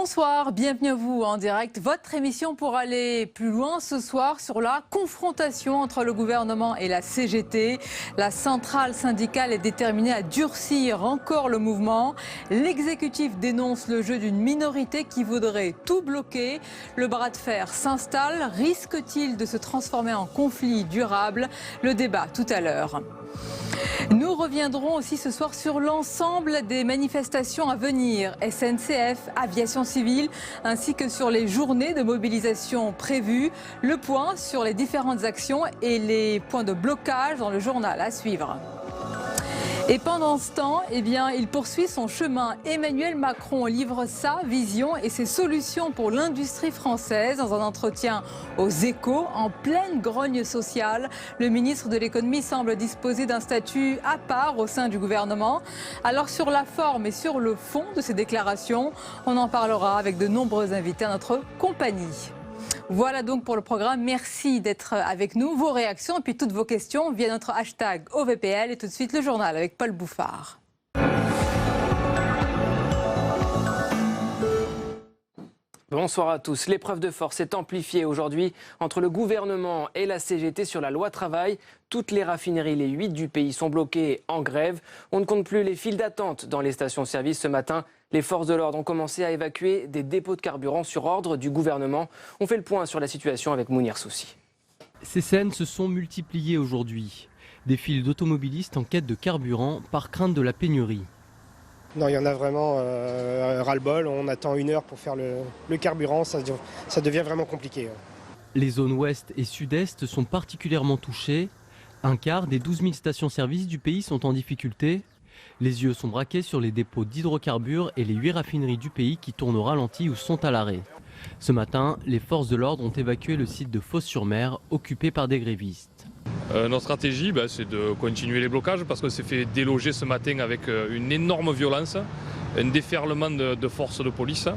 Bonsoir, bienvenue à vous en direct. Votre émission pour aller plus loin ce soir sur la confrontation entre le gouvernement et la CGT. La centrale syndicale est déterminée à durcir encore le mouvement. L'exécutif dénonce le jeu d'une minorité qui voudrait tout bloquer. Le bras de fer s'installe. Risque-t-il de se transformer en conflit durable? Le débat tout à l'heure. Nous reviendrons aussi ce soir sur l'ensemble des manifestations à venir, SNCF, aviation civile, ainsi que sur les journées de mobilisation prévues. Le point sur les différentes actions et les points de blocage dans le journal à suivre. Et pendant ce temps, il poursuit son chemin. Emmanuel Macron livre sa vision et ses solutions pour l'industrie française dans un entretien aux Échos en pleine grogne sociale. Le ministre de l'économie semble disposer d'un statut à part au sein du gouvernement. Alors sur la forme et sur le fond de ces déclarations, on en parlera avec de nombreux invités à notre compagnie. Voilà donc pour le programme. Merci d'être avec nous. Vos réactions et puis toutes vos questions via notre hashtag OVPL. Et tout de suite le journal avec Paul Bouffard. Bonsoir à tous. L'épreuve de force est amplifiée aujourd'hui entre le gouvernement et la CGT sur la loi travail. Toutes les raffineries, les 8 du pays, sont bloquées en grève. On ne compte plus les files d'attente dans les stations-service. Ce matin, les forces de l'ordre ont commencé à évacuer des dépôts de carburant sur ordre du gouvernement. On fait le point sur la situation avec Mounir Soussi. Ces scènes se sont multipliées aujourd'hui. Des files d'automobilistes en quête de carburant par crainte de la pénurie. Non, il y en a vraiment ras-le-bol. On attend 1 heure pour faire le carburant. Ça devient vraiment compliqué. Les zones ouest et sud-est sont particulièrement touchées. Un quart des 12 000 stations-service du pays sont en difficulté. Les yeux sont braqués sur les dépôts d'hydrocarbures et les 8 raffineries du pays qui tournent au ralenti ou sont à l'arrêt. Ce matin, les forces de l'ordre ont évacué le site de Fos-sur-Mer, occupé par des grévistes. Notre stratégie, c'est de continuer les blocages parce qu'on s'est fait déloger ce matin avec une énorme violence, un déferlement de forces de police.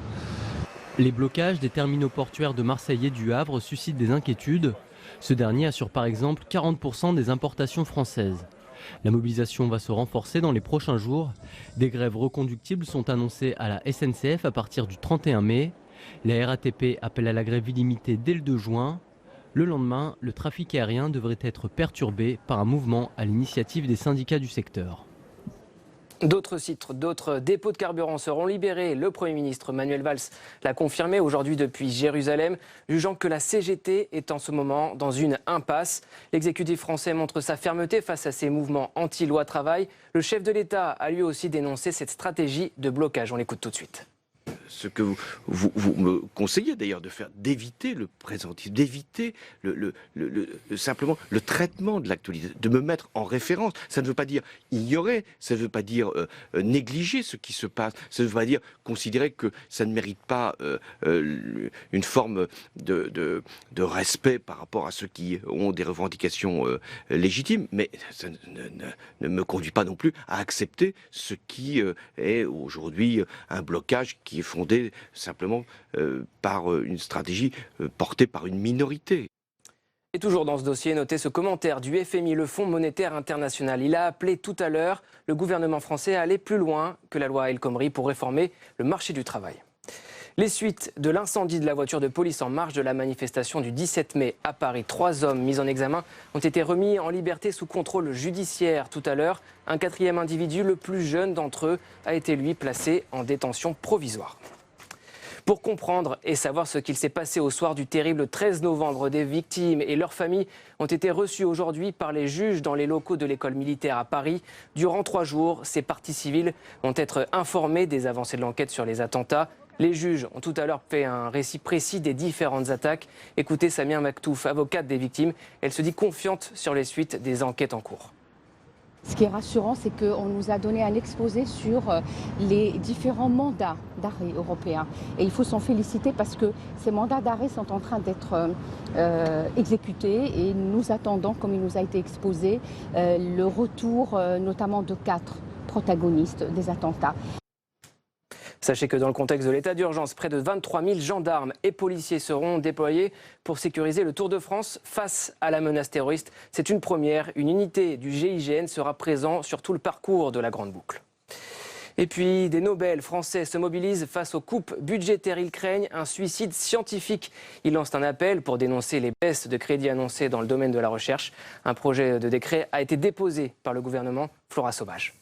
Les blocages des terminaux portuaires de Marseille et du Havre suscitent des inquiétudes. Ce dernier assure par exemple 40% des importations françaises. La mobilisation va se renforcer dans les prochains jours. Des grèves reconductibles sont annoncées à la SNCF à partir du 31 mai. La RATP appelle à la grève illimitée dès le 2 juin. Le lendemain, le trafic aérien devrait être perturbé par un mouvement à l'initiative des syndicats du secteur. D'autres sites, d'autres dépôts de carburant seront libérés. Le Premier ministre Manuel Valls l'a confirmé aujourd'hui depuis Jérusalem, jugeant que la CGT est en ce moment dans une impasse. L'exécutif français montre sa fermeté face à ces mouvements anti-loi travail. Le chef de l'État a lui aussi dénoncé cette stratégie de blocage. On l'écoute tout de suite. Ce que vous me conseillez d'ailleurs de faire, d'éviter le présentisme, d'éviter simplement le traitement de l'actualité, de me mettre en référence. Ça ne veut pas dire ignorer, ça ne veut pas dire négliger ce qui se passe, ça ne veut pas dire considérer que ça ne mérite pas une forme de respect par rapport à ceux qui ont des revendications légitimes, mais ça ne me conduit pas non plus à accepter ce qui est aujourd'hui un blocage qui est fondé simplement par une stratégie portée par une minorité. Et toujours dans ce dossier, notez ce commentaire du FMI, le Fonds monétaire international. Il a appelé tout à l'heure le gouvernement français à aller plus loin que la loi El Khomri pour réformer le marché du travail. Les suites de l'incendie de la voiture de police en marge de la manifestation du 17 mai à Paris. 3 hommes mis en examen ont été remis en liberté sous contrôle judiciaire tout à l'heure. Un 4e individu, le plus jeune d'entre eux, a été lui placé en détention provisoire. Pour comprendre et savoir ce qu'il s'est passé au soir du terrible 13 novembre, des victimes et leurs familles ont été reçues aujourd'hui par les juges dans les locaux de l'école militaire à Paris. Durant 3 jours, ces parties civiles vont être informées des avancées de l'enquête sur les attentats. Les juges ont tout à l'heure fait un récit précis des différentes attaques. Écoutez Samia Maktouf, avocate des victimes. Elle se dit confiante sur les suites des enquêtes en cours. Ce qui est rassurant, c'est qu'on nous a donné un exposé sur les différents mandats d'arrêt européens. Et il faut s'en féliciter parce que ces mandats d'arrêt sont en train d'être exécutés et nous attendons, comme il nous a été exposé, le retour notamment de 4 protagonistes des attentats. Sachez que dans le contexte de l'état d'urgence, près de 23 000 gendarmes et policiers seront déployés pour sécuriser le Tour de France face à la menace terroriste. C'est une première. Une unité du GIGN sera présente sur tout le parcours de la Grande Boucle. Et puis, des Nobel français se mobilisent face aux coupes budgétaires. Ils craignent un suicide scientifique. Ils lancent un appel pour dénoncer les baisses de crédits annoncées dans le domaine de la recherche. Un projet de décret a été déposé par le gouvernement. Flora Sauvage.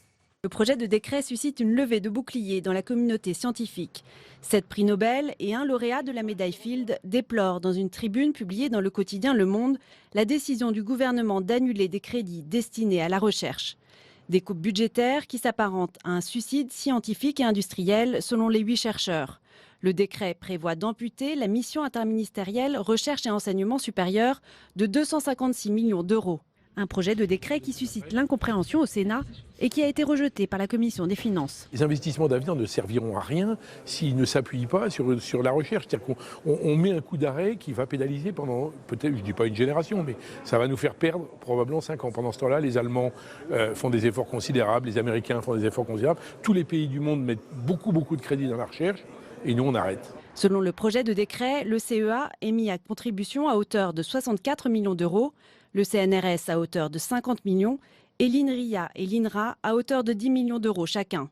Le projet de décret suscite une levée de boucliers dans la communauté scientifique. 7 prix Nobel et un lauréat de la médaille Fields déplorent dans une tribune publiée dans le quotidien Le Monde la décision du gouvernement d'annuler des crédits destinés à la recherche. Des coupes budgétaires qui s'apparentent à un suicide scientifique et industriel selon les 8 chercheurs. Le décret prévoit d'amputer la mission interministérielle Recherche et Enseignement supérieur de 256 millions d'euros. Un projet de décret qui suscite l'incompréhension au Sénat et qui a été rejeté par la Commission des Finances. Les investissements d'avenir ne serviront à rien s'ils ne s'appuient pas sur la recherche. C'est-à-dire qu'on met un coup d'arrêt qui va pénaliser pendant, peut-être, je ne dis pas une génération, mais ça va nous faire perdre probablement 5 ans. Pendant ce temps-là, les Allemands font des efforts considérables, les Américains font des efforts considérables. Tous les pays du monde mettent beaucoup de crédits dans la recherche et nous, on arrête. Selon le projet de décret, le CEA est mis à contribution à hauteur de 64 millions d'euros, le CNRS à hauteur de 50 millions et l'INRIA et l'INRA à hauteur de 10 millions d'euros chacun.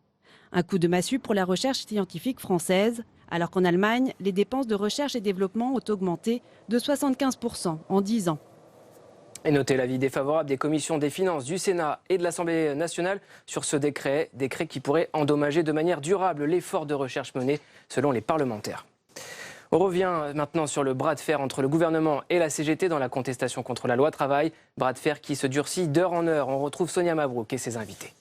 Un coup de massue pour la recherche scientifique française, alors qu'en Allemagne, les dépenses de recherche et développement ont augmenté de 75% en 10 ans. Et notez l'avis défavorable des commissions des finances du Sénat et de l'Assemblée nationale sur ce décret qui pourrait endommager de manière durable l'effort de recherche mené selon les parlementaires. On revient maintenant sur le bras de fer entre le gouvernement et la CGT dans la contestation contre la loi travail. Bras de fer qui se durcit d'heure en heure. On retrouve Sonia Mabrouk et ses invités.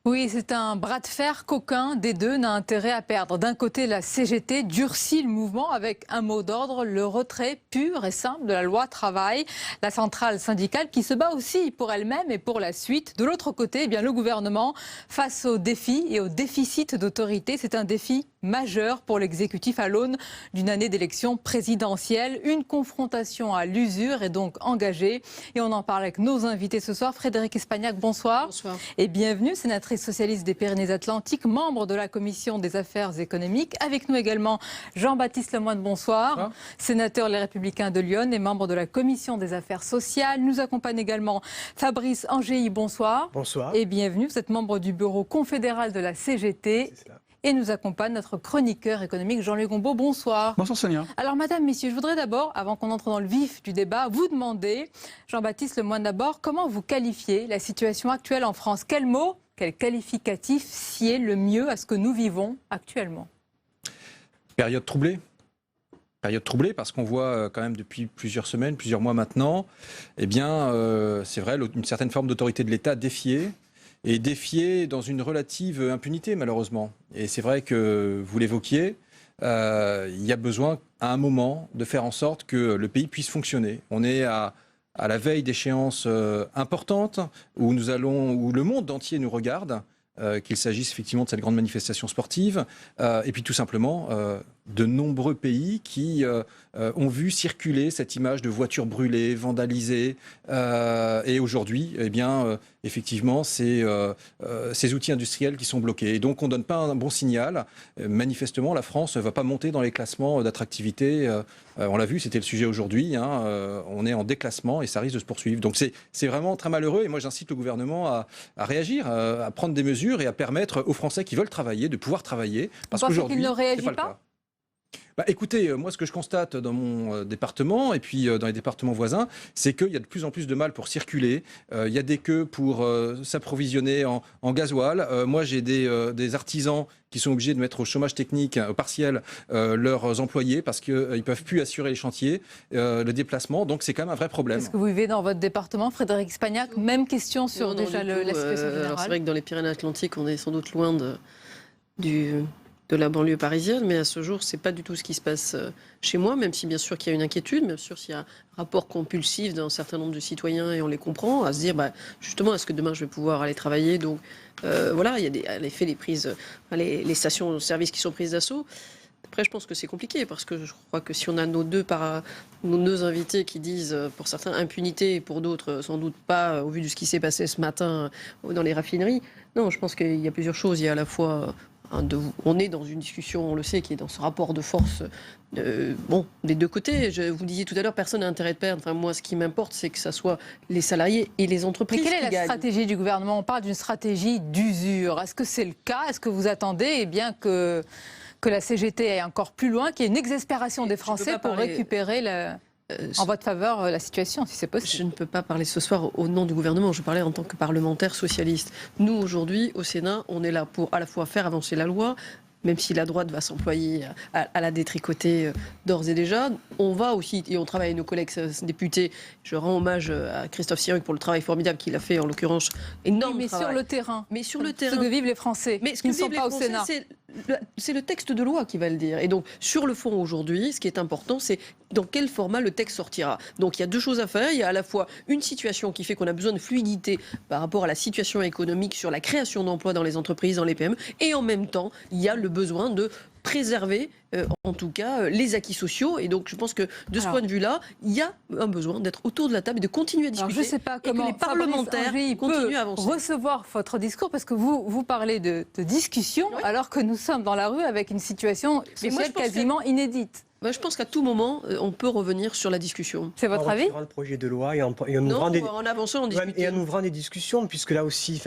Oui, c'est un bras de fer qu'aucun des deux n'a intérêt à perdre. D'un côté, la CGT durcit le mouvement avec un mot d'ordre, le retrait pur et simple de la loi travail. La centrale syndicale qui se bat aussi pour elle-même et pour la suite. De l'autre côté, eh bien, le gouvernement face aux défis et au déficit d'autorité. C'est un défi majeur pour l'exécutif à l'aune d'une année d'élection présidentielle. Une confrontation à l'usure est donc engagée. Et on en parle avec nos invités ce soir. Frédérique Espagnac, bonsoir. Bonsoir. Et bienvenue, sénatrice socialiste des Pyrénées-Atlantiques, membre de la Commission des affaires économiques. Avec nous également Jean-Baptiste Lemoyne, bonsoir. Bonsoir. Sénateur Les Républicains de Lyon et membre de la Commission des affaires sociales. Nous accompagne également Fabrice Angéi, bonsoir. Bonsoir. Et bienvenue, vous êtes membre du bureau confédéral de la CGT. C'est cela. Et nous accompagne notre chroniqueur économique Jean-Luc Gombaud. Bonsoir. Bonsoir Sonia. Alors madame, messieurs, je voudrais d'abord, avant qu'on entre dans le vif du débat, vous demander, Jean-Baptiste Lemoyne d'abord, comment vous qualifiez la situation actuelle en France? Quel mot, quel qualificatif sied le mieux à ce que nous vivons actuellement? Période troublée. Période troublée parce qu'on voit quand même depuis plusieurs semaines, plusieurs mois maintenant, eh bien c'est vrai, une certaine forme d'autorité de l'État défiée. Et défié dans une relative impunité, malheureusement. Et c'est vrai que vous l'évoquiez, il y a besoin, à un moment, de faire en sorte que le pays puisse fonctionner. On est à la veille d'échéances importantes, où le monde entier nous regarde, qu'il s'agisse effectivement de cette grande manifestation sportive, et puis tout simplement de nombreux pays qui ont vu circuler cette image de voitures brûlées, vandalisées, et aujourd'hui, eh bien, effectivement, ces outils industriels qui sont bloqués. Et donc, on ne donne pas un bon signal. Manifestement, la France ne va pas monter dans les classements d'attractivité. On l'a vu, c'était le sujet aujourd'hui. On est en déclassement et ça risque de se poursuivre. Donc, c'est vraiment très malheureux. Et moi, j'incite le gouvernement à réagir, à prendre des mesures et à permettre aux Français qui veulent travailler de pouvoir travailler. Parce qu'aujourd'hui, ne réagit c'est pas le cas. Écoutez, moi ce que je constate dans mon département et puis dans les départements voisins, c'est qu'il y a de plus en plus de mal pour circuler. Il y a des queues pour s'approvisionner en gasoil. Moi j'ai des artisans qui sont obligés de mettre au chômage technique partiel leurs employés parce qu'ils ne peuvent plus assurer les chantiers, le déplacement. Donc c'est quand même un vrai problème. Est-ce que vous vivez dans votre département, Frédérique Espagnac? Même question sur la situation générale. Alors c'est vrai que dans les Pyrénées-Atlantiques, on est sans doute loin de la banlieue parisienne, mais à ce jour, c'est pas du tout ce qui se passe chez moi, même si bien sûr qu'il y a une inquiétude, bien sûr s'il y a un rapport compulsif d'un certain nombre de citoyens, et on les comprend, à se dire, justement, est-ce que demain je vais pouvoir aller travailler? Donc voilà, il y a en effet les stations-service qui sont prises d'assaut. Après, je pense que c'est compliqué, parce que je crois que si on a nos deux invités qui disent, pour certains, impunité, et pour d'autres, sans doute pas, au vu de ce qui s'est passé ce matin dans les raffineries, non, je pense qu'il y a plusieurs choses. Il y a à la fois on est dans une discussion, on le sait, qui est dans ce rapport de force des deux côtés. Vous disiez tout à l'heure, personne n'a intérêt de perdre. Enfin, moi, ce qui m'importe, c'est que ce soit les salariés et les entreprises qui gagnent. Mais quelle est la stratégie du gouvernement? On parle d'une stratégie d'usure. Est-ce que c'est le cas? Est-ce que vous attendez que la CGT aille encore plus loin, qu'il y ait une exaspération des Français pour récupérer en votre faveur la situation, si c'est possible? Je ne peux pas parler ce soir au nom du gouvernement, je parlais en tant que parlementaire socialiste. Nous, aujourd'hui, au Sénat, on est là pour à la fois faire avancer la loi, même si la droite va s'employer à la détricoter d'ores et déjà. On va aussi, et on travaille avec nos collègues députés, je rends hommage à Christophe Sirugue pour le travail formidable qu'il a fait, en l'occurrence, énorme mais travail. Sur le terrain. Mais sur le terrain. Ce que vivent les Français, mais ce qui que ne sont vivent pas les au Français, Sénat. c'est le texte de loi qui va le dire. Et donc, sur le fond, aujourd'hui, ce qui est important, c'est dans quel format le texte sortira. Donc, il y a deux choses à faire. Il y a à la fois une situation qui fait qu'on a besoin de fluidité par rapport à la situation économique sur la création d'emplois dans les entreprises, dans les PME. Et en même temps, il y a le besoin de préserver, en tout cas, les acquis sociaux. Et donc, je pense que de ce point de vue-là, il y a un besoin d'être autour de la table et de continuer à discuter. Alors, je ne sais pas comment les parlementaires continuent à avancer. Recevoir votre discours, parce que vous parlez de discussion, alors que nous sommes dans la rue avec une situation sociale quasiment inédite. Je pense qu'à tout moment, on peut revenir sur la discussion. C'est votre avis? Le projet de loi et en avançant, en discutant. Et en ouvrant des discussions, puisque là aussi,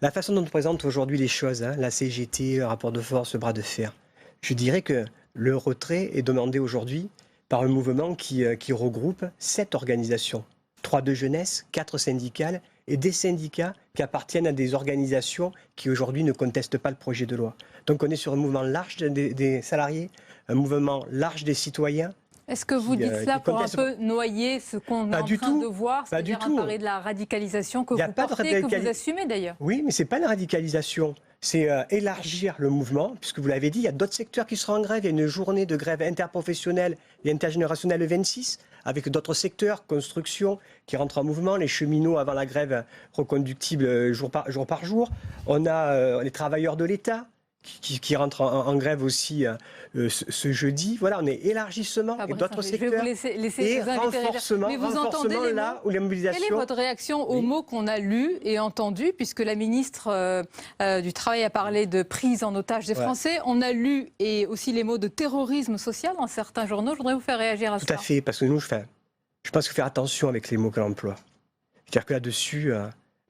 la façon dont on présente aujourd'hui les choses, la CGT, le rapport de force, le bras de fer, je dirais que le retrait est demandé aujourd'hui par un mouvement qui regroupe 7 organisations. 3 de jeunesse, 4 syndicales et des syndicats qui appartiennent à des organisations qui aujourd'hui ne contestent pas le projet de loi. Donc on est sur un mouvement large des salariés, un mouvement large des citoyens. Est-ce que vous dites cela pour un peu noyer ce qu'on est en train de voir, c'est-à-dire parler de la radicalisation que vous portez, que vous assumez d'ailleurs? Oui, mais ce n'est pas la radicalisation. C'est élargir le mouvement, puisque vous l'avez dit, il y a d'autres secteurs qui seront en grève. Il y a une journée de grève interprofessionnelle et intergénérationnelle le 26, avec d'autres secteurs, construction, qui rentrent en mouvement, les cheminots avant la grève reconductible jour par jour. On a les travailleurs de l'État qui rentrent en grève aussi ce jeudi. Voilà, on est élargissement et d'autres secteurs. Je vais vous laisser et renforcement, mais vous entendez les là où les mobilisations... Quelle est votre réaction aux mots qu'on a lus et entendus, puisque la ministre du Travail a parlé de prise en otage des Français. On a lu et aussi les mots de terrorisme social dans certains journaux. Je voudrais vous faire réagir à ça. Tout à fait, parce que nous, je pense qu'il faut faire attention avec les mots que l'on emploie. C'est-à-dire que là-dessus,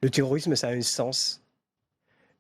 le terrorisme, ça a un sens.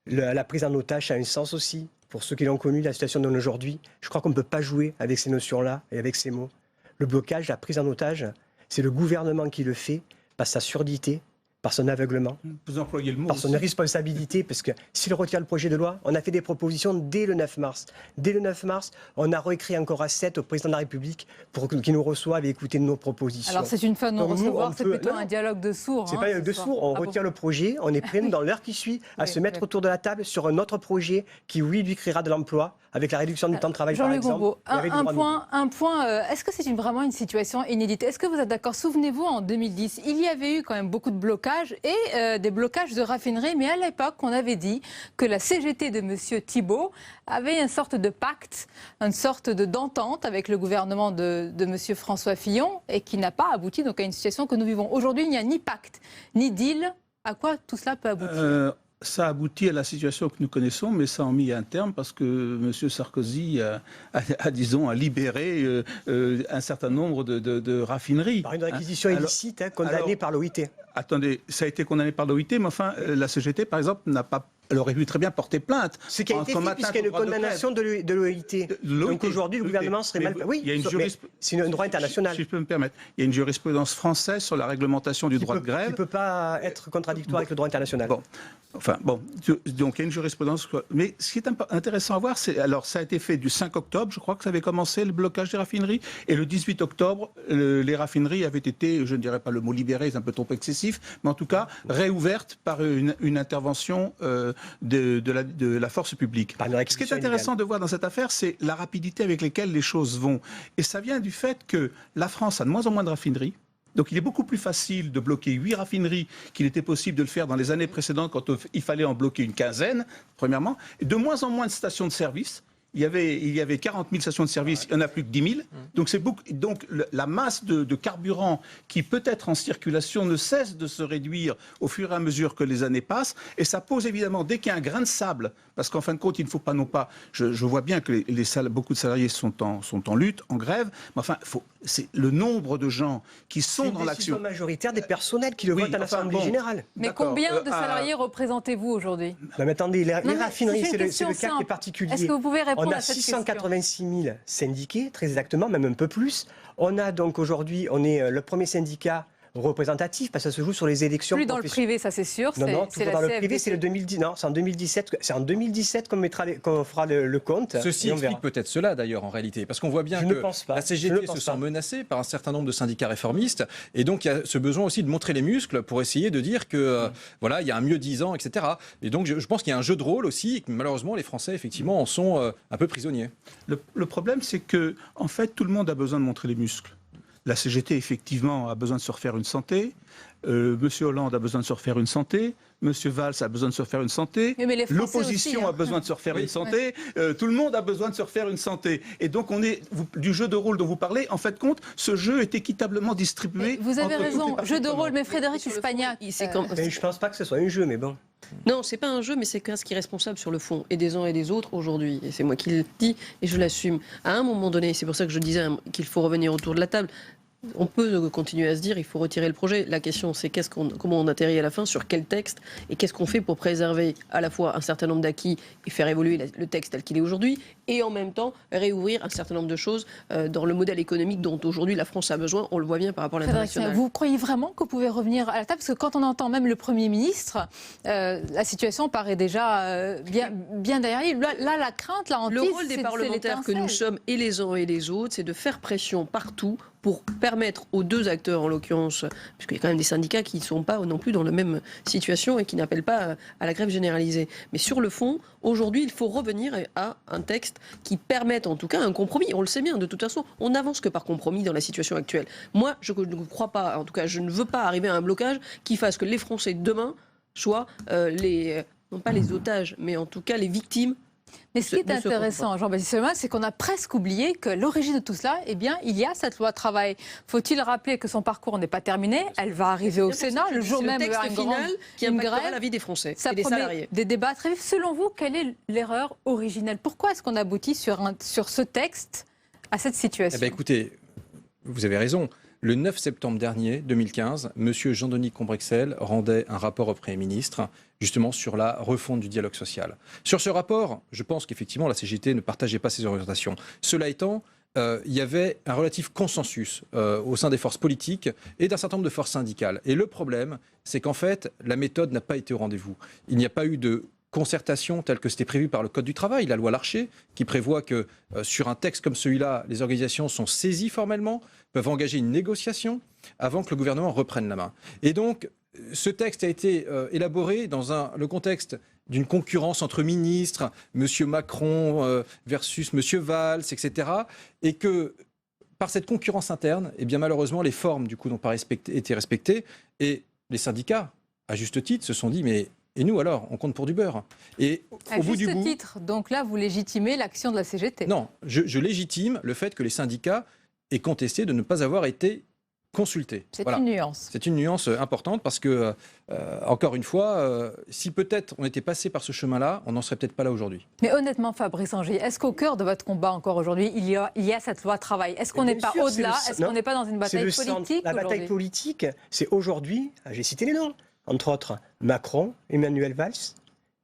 La prise en otage, ça a un sens aussi. Pour ceux qui l'ont connu, la situation donne aujourd'hui, je crois qu'on ne peut pas jouer avec ces notions-là et avec ces mots. Le blocage, la prise en otage, c'est le gouvernement qui le fait par sa surdité, par son aveuglement, vous employez le mot par son irresponsabilité, parce que s'il retire le projet de loi, on a fait des propositions dès le 9 mars. Dès le 9 mars, on a réécrit encore à 7 au président de la République pour qu'il nous reçoive et écouter nos propositions. Alors c'est une fin de non-recevoir, c'est plutôt un dialogue de sourds. C'est pas un dialogue de sourds, on retire le projet, on est prêt dans l'heure qui suit à se mettre autour de la table sur un autre projet qui, oui, lui créera de l'emploi, avec la réduction du temps de travail par exemple. Jean-Luc Gombault, un point, est-ce que c'est vraiment une situation inédite? Est-ce que vous êtes d'accord? Souvenez-vous, en 2010, il y avait eu quand même beaucoup de blocages et des blocages de raffineries, mais à l'époque, on avait dit que la CGT de M. Thibault avait une sorte de pacte, une sorte d'entente avec le gouvernement de M. François Fillon et qui n'a pas abouti donc, à une situation que nous vivons. Aujourd'hui, il n'y a ni pacte, ni deal. À quoi tout cela peut aboutir? Ça aboutit à la situation que nous connaissons, mais ça en mis un terme parce que M. Sarkozy a disons, libéré un certain nombre de raffineries. Par une réquisition illicite condamnée par l'OIT. Attendez, ça a été condamné par l'OIT, mais enfin, la CGT, par exemple, n'a pas... Elle aurait pu très bien porter plainte. Ce qui a été fait, puisqu'il y a une condamnation de l'OIT. Donc aujourd'hui, le gouvernement serait mal... Oui, c'est un droit international. Si je peux me permettre. Il y a une jurisprudence française sur la réglementation du droit de grève. Qui ne peut pas être contradictoire avec le droit international. Donc il y a une jurisprudence. Mais ce qui est intéressant à voir, c'est... Alors, ça a été fait du 5 octobre, je crois que ça avait commencé, le blocage des raffineries. Et le 18 octobre, les raffineries avaient été, je ne dirais pas le mot libéré, c'est un peu trop excessif, mais en tout cas, réouvertes par une intervention... de la force publique. Ce qui est intéressant de voir dans cette affaire, c'est la rapidité avec laquelle les choses vont. Et ça vient du fait que la France a de moins en moins de raffineries. Donc il est beaucoup plus facile de bloquer 8 raffineries qu'il était possible de le faire dans les années précédentes quand il fallait en bloquer une quinzaine, premièrement. Et de moins en moins de stations de service. il y avait 40 000 stations de service, il n'y en a plus que 10 000. Donc, la masse de carburant qui peut être en circulation ne cesse de se réduire au fur et à mesure que les années passent. Et ça pose évidemment, dès qu'il y a un grain de sable, parce qu'en fin de compte, il ne faut pas non pas... Je vois bien que beaucoup de salariés sont en lutte, en grève, mais enfin, c'est le nombre de gens qui sont dans l'action. C'est une décision majoritaire des personnels qui le votent à l'Assemblée générale. Mais combien de salariés représentez-vous aujourd'hui? Mais attendez, les raffineries, c'est le cas qui est particulier. Est-ce que vous pouvez répondre à cette question? On a 686 000 syndiqués, très exactement, même un peu plus. On a donc aujourd'hui, on est le premier syndicat représentatif, parce que ça se joue sur les élections. Plus dans le privé, ça c'est sûr. Non, toujours dans le privé, c'est le 2010. Non, c'est en 2017. C'est en 2017 qu'on fera le compte. Ceci explique peut-être cela d'ailleurs en réalité, parce qu'on voit bien que la CGT se sent menacée par un certain nombre de syndicats réformistes, et donc il y a ce besoin aussi de montrer les muscles pour essayer de dire que voilà, il y a un mieux-disant, etc. Et donc je pense qu'il y a un jeu de rôle aussi, et que malheureusement les Français effectivement en sont un peu prisonniers. Le problème, c'est que en fait tout le monde a besoin de montrer les muscles. La CGT, effectivement, a besoin de se refaire une santé. Monsieur Hollande a besoin de se refaire une santé. Monsieur Valls a besoin de se refaire une santé. L'opposition a besoin de se refaire une santé. Tout le monde a besoin de se refaire une santé. Et donc, du jeu de rôle dont vous parlez, en fait, ce jeu est équitablement distribué. Vous avez raison, jeu de rôle, mais Frédéric Espagnac. Je ne pense pas que ce soit un jeu, mais bon. Non, c'est pas un jeu, mais c'est ce qui est responsable sur le fond, et des uns et des autres aujourd'hui. Et c'est moi qui le dis, et je l'assume. À un moment donné, c'est pour ça que je disais qu'il faut revenir autour de la table. On peut continuer à se dire il faut retirer le projet. La question, c'est comment on atterrit à la fin, sur quel texte, et qu'est-ce qu'on fait pour préserver à la fois un certain nombre d'acquis et faire évoluer le texte tel qu'il est aujourd'hui, et en même temps réouvrir un certain nombre de choses dans le modèle économique dont aujourd'hui la France a besoin. On le voit bien par rapport à l'international. Vous croyez vraiment que vous pouvez revenir à la table? Parce que quand on entend même le Premier ministre, la situation paraît déjà bien derrière lui. Là, la crainte, la hantise, le rôle des parlementaires que nous sommes, et les uns et les autres, c'est de faire pression partout pour permettre aux deux acteurs, en l'occurrence, puisqu'il y a quand même des syndicats qui ne sont pas non plus dans la même situation et qui n'appellent pas à la grève généralisée. Mais sur le fond, aujourd'hui, il faut revenir à un texte qui permette en tout cas un compromis. On le sait bien, de toute façon, on n'avance que par compromis dans la situation actuelle. Moi, je ne crois pas, en tout cas, je ne veux pas arriver à un blocage qui fasse que les Français demain soient non pas les otages, mais en tout cas les victimes. Mais ce qui est intéressant, Jean-Baptiste Lemoyne, c'est qu'on a presque oublié que l'origine de tout cela, eh bien, il y a cette loi travail. Faut-il rappeler que son parcours n'est pas terminé? Elle va arriver au Sénat le jour même. C'est le texte final qui impactera la vie des Français et des salariés. Des débats très vifs. Selon vous, quelle est l'erreur originelle? Pourquoi est-ce qu'on aboutit sur ce texte à cette situation? Eh bien, écoutez, vous avez raison. Le 9 septembre dernier, 2015, M. Jean-Denis Combrexel rendait un rapport au Premier ministre, justement sur la refonte du dialogue social. Sur ce rapport, je pense qu'effectivement la CGT ne partageait pas ses orientations. Cela étant, il y avait un relatif consensus au sein des forces politiques et d'un certain nombre de forces syndicales. Et le problème, c'est qu'en fait, la méthode n'a pas été au rendez-vous. Il n'y a pas eu de concertation telle que c'était prévu par le Code du travail, la loi Larcher, qui prévoit que sur un texte comme celui-là, les organisations sont saisies formellement, peuvent engager une négociation avant que le gouvernement reprenne la main. Et donc, ce texte a été élaboré dans le contexte d'une concurrence entre ministres, M. Macron versus M. Valls, etc. Et que, par cette concurrence interne, eh bien, malheureusement, les formes, du coup, n'ont pas été respectées. Et les syndicats, à juste titre, se sont dit, mais... Et nous, alors, on compte pour du beurre. Et au bout du bout, titre, donc là, vous légitimez l'action de la CGT? Non, je légitime le fait que les syndicats aient contesté de ne pas avoir été consultés. C'est une nuance. C'est une nuance importante parce que, encore une fois, si peut-être on était passé par ce chemin-là, on n'en serait peut-être pas là aujourd'hui. Mais honnêtement, Fabrice Angy, est-ce qu'au cœur de votre combat encore aujourd'hui, il y a cette loi travail? Est-ce qu'on n'est pas au-delà? Est-ce qu'on n'est pas dans une bataille politique? La bataille politique, c'est aujourd'hui, j'ai cité les noms, entre autres Macron, Emmanuel Valls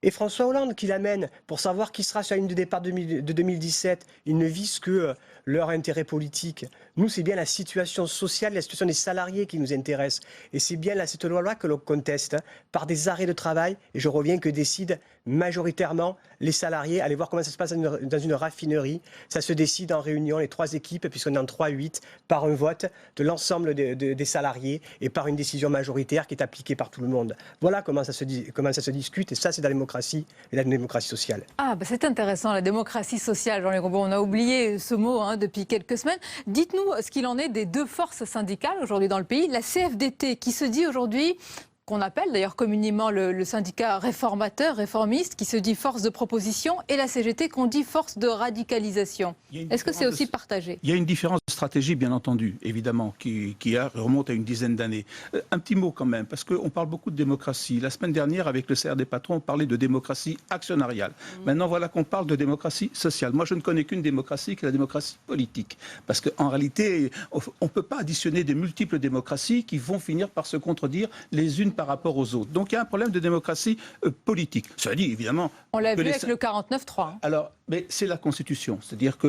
et François Hollande qui l'amènent pour savoir qui sera sur la ligne de départ de 2017. Ils ne visent que leur intérêt politique. Nous, c'est bien la situation sociale, la situation des salariés qui nous intéresse. Et c'est bien cette loi-là que l'on conteste par des arrêts de travail. Et je reviens que décident majoritairement les salariés. Allez voir comment ça se passe dans une raffinerie. Ça se décide en réunion, les trois équipes, puisqu'on est en 3-8, par un vote de l'ensemble des salariés et par une décision majoritaire qui est appliquée par tout le monde. Voilà comment ça se discute. Et ça, c'est la démocratie et la démocratie sociale. Ah, c'est intéressant, la démocratie sociale, Jean-Luc Rombaud. On a oublié ce mot depuis quelques semaines. Dites-nous ce qu'il en est des deux forces syndicales aujourd'hui dans le pays. La CFDT qui se dit aujourd'hui qu'on appelle d'ailleurs communément le syndicat réformateur, réformiste, qui se dit force de proposition, et la CGT qu'on dit force de radicalisation. Est-ce que c'est aussi partagé? Il y a une différence de stratégie, bien entendu, évidemment, qui remonte à une dizaine d'années. Un petit mot quand même, parce qu'on parle beaucoup de démocratie. La semaine dernière, avec le CR des patrons, on parlait de démocratie actionnariale. Maintenant, voilà qu'on parle de démocratie sociale. Moi, je ne connais qu'une démocratie, qui est la démocratie politique. Parce qu'en réalité, on ne peut pas additionner des multiples démocraties qui vont finir par se contredire les unes par rapport aux autres. Donc il y a un problème de démocratie politique. Cela dit, évidemment... On l'a vu avec le 49-3. Alors, mais c'est la Constitution. C'est-à-dire que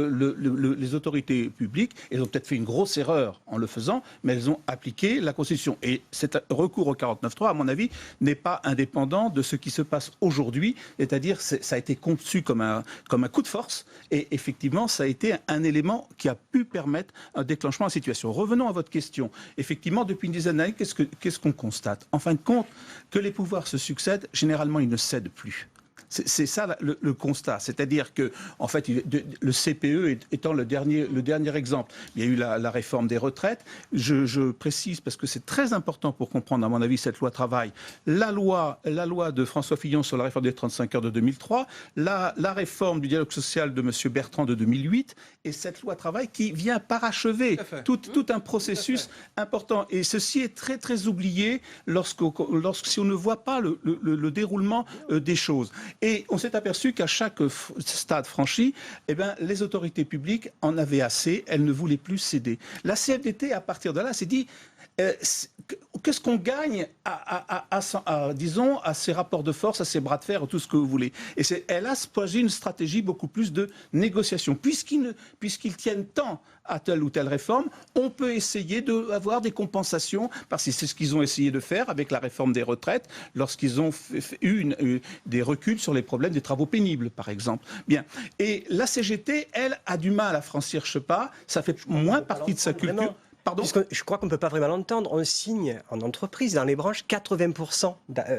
les autorités publiques, elles ont peut-être fait une grosse erreur en le faisant, mais elles ont appliqué la Constitution. Et cet recours au 49.3, à mon avis, n'est pas indépendant de ce qui se passe aujourd'hui. C'est-à-dire ça a été conçu comme un coup de force. Et effectivement, ça a été un élément qui a pu permettre un déclenchement de la situation. Revenons à votre question. Effectivement, depuis une dizaine d'années, qu'est-ce qu'on constate? En fin de compte, que les pouvoirs se succèdent, généralement, ils ne cèdent plus. C'est ça le constat. C'est-à-dire que, en fait, le CPE étant le dernier exemple, il y a eu la réforme des retraites. Je précise, parce que c'est très important pour comprendre, à mon avis, cette loi travail. La loi de François Fillon sur la réforme des 35 heures de 2003, la réforme du dialogue social de M. Bertrand de 2008, et cette loi travail qui vient parachever tout un processus important. Et ceci est très, très oublié si on ne voit pas le déroulement des choses. Et on s'est aperçu qu'à chaque stade franchi, eh bien, les autorités publiques en avaient assez, elles ne voulaient plus céder. La CFDT, à partir de là, s'est dit... qu'est-ce qu'on gagne disons, à ces rapports de force, à ces bras de fer, tout ce que vous voulez. Et elle a choisi une stratégie beaucoup plus de négociation. Puisqu'ils tiennent tant à telle ou telle réforme, on peut essayer d'avoir des compensations, parce que c'est ce qu'ils ont essayé de faire avec la réforme des retraites, lorsqu'ils ont eu des reculs sur les problèmes des travaux pénibles, par exemple. Bien. Et la CGT, elle, a du mal à franchir ce pas, ça fait moins partie de sa culture. Vraiment. Pardon ? Je crois qu'on ne peut pas vraiment l'entendre. On signe en entreprise, dans les branches, 80%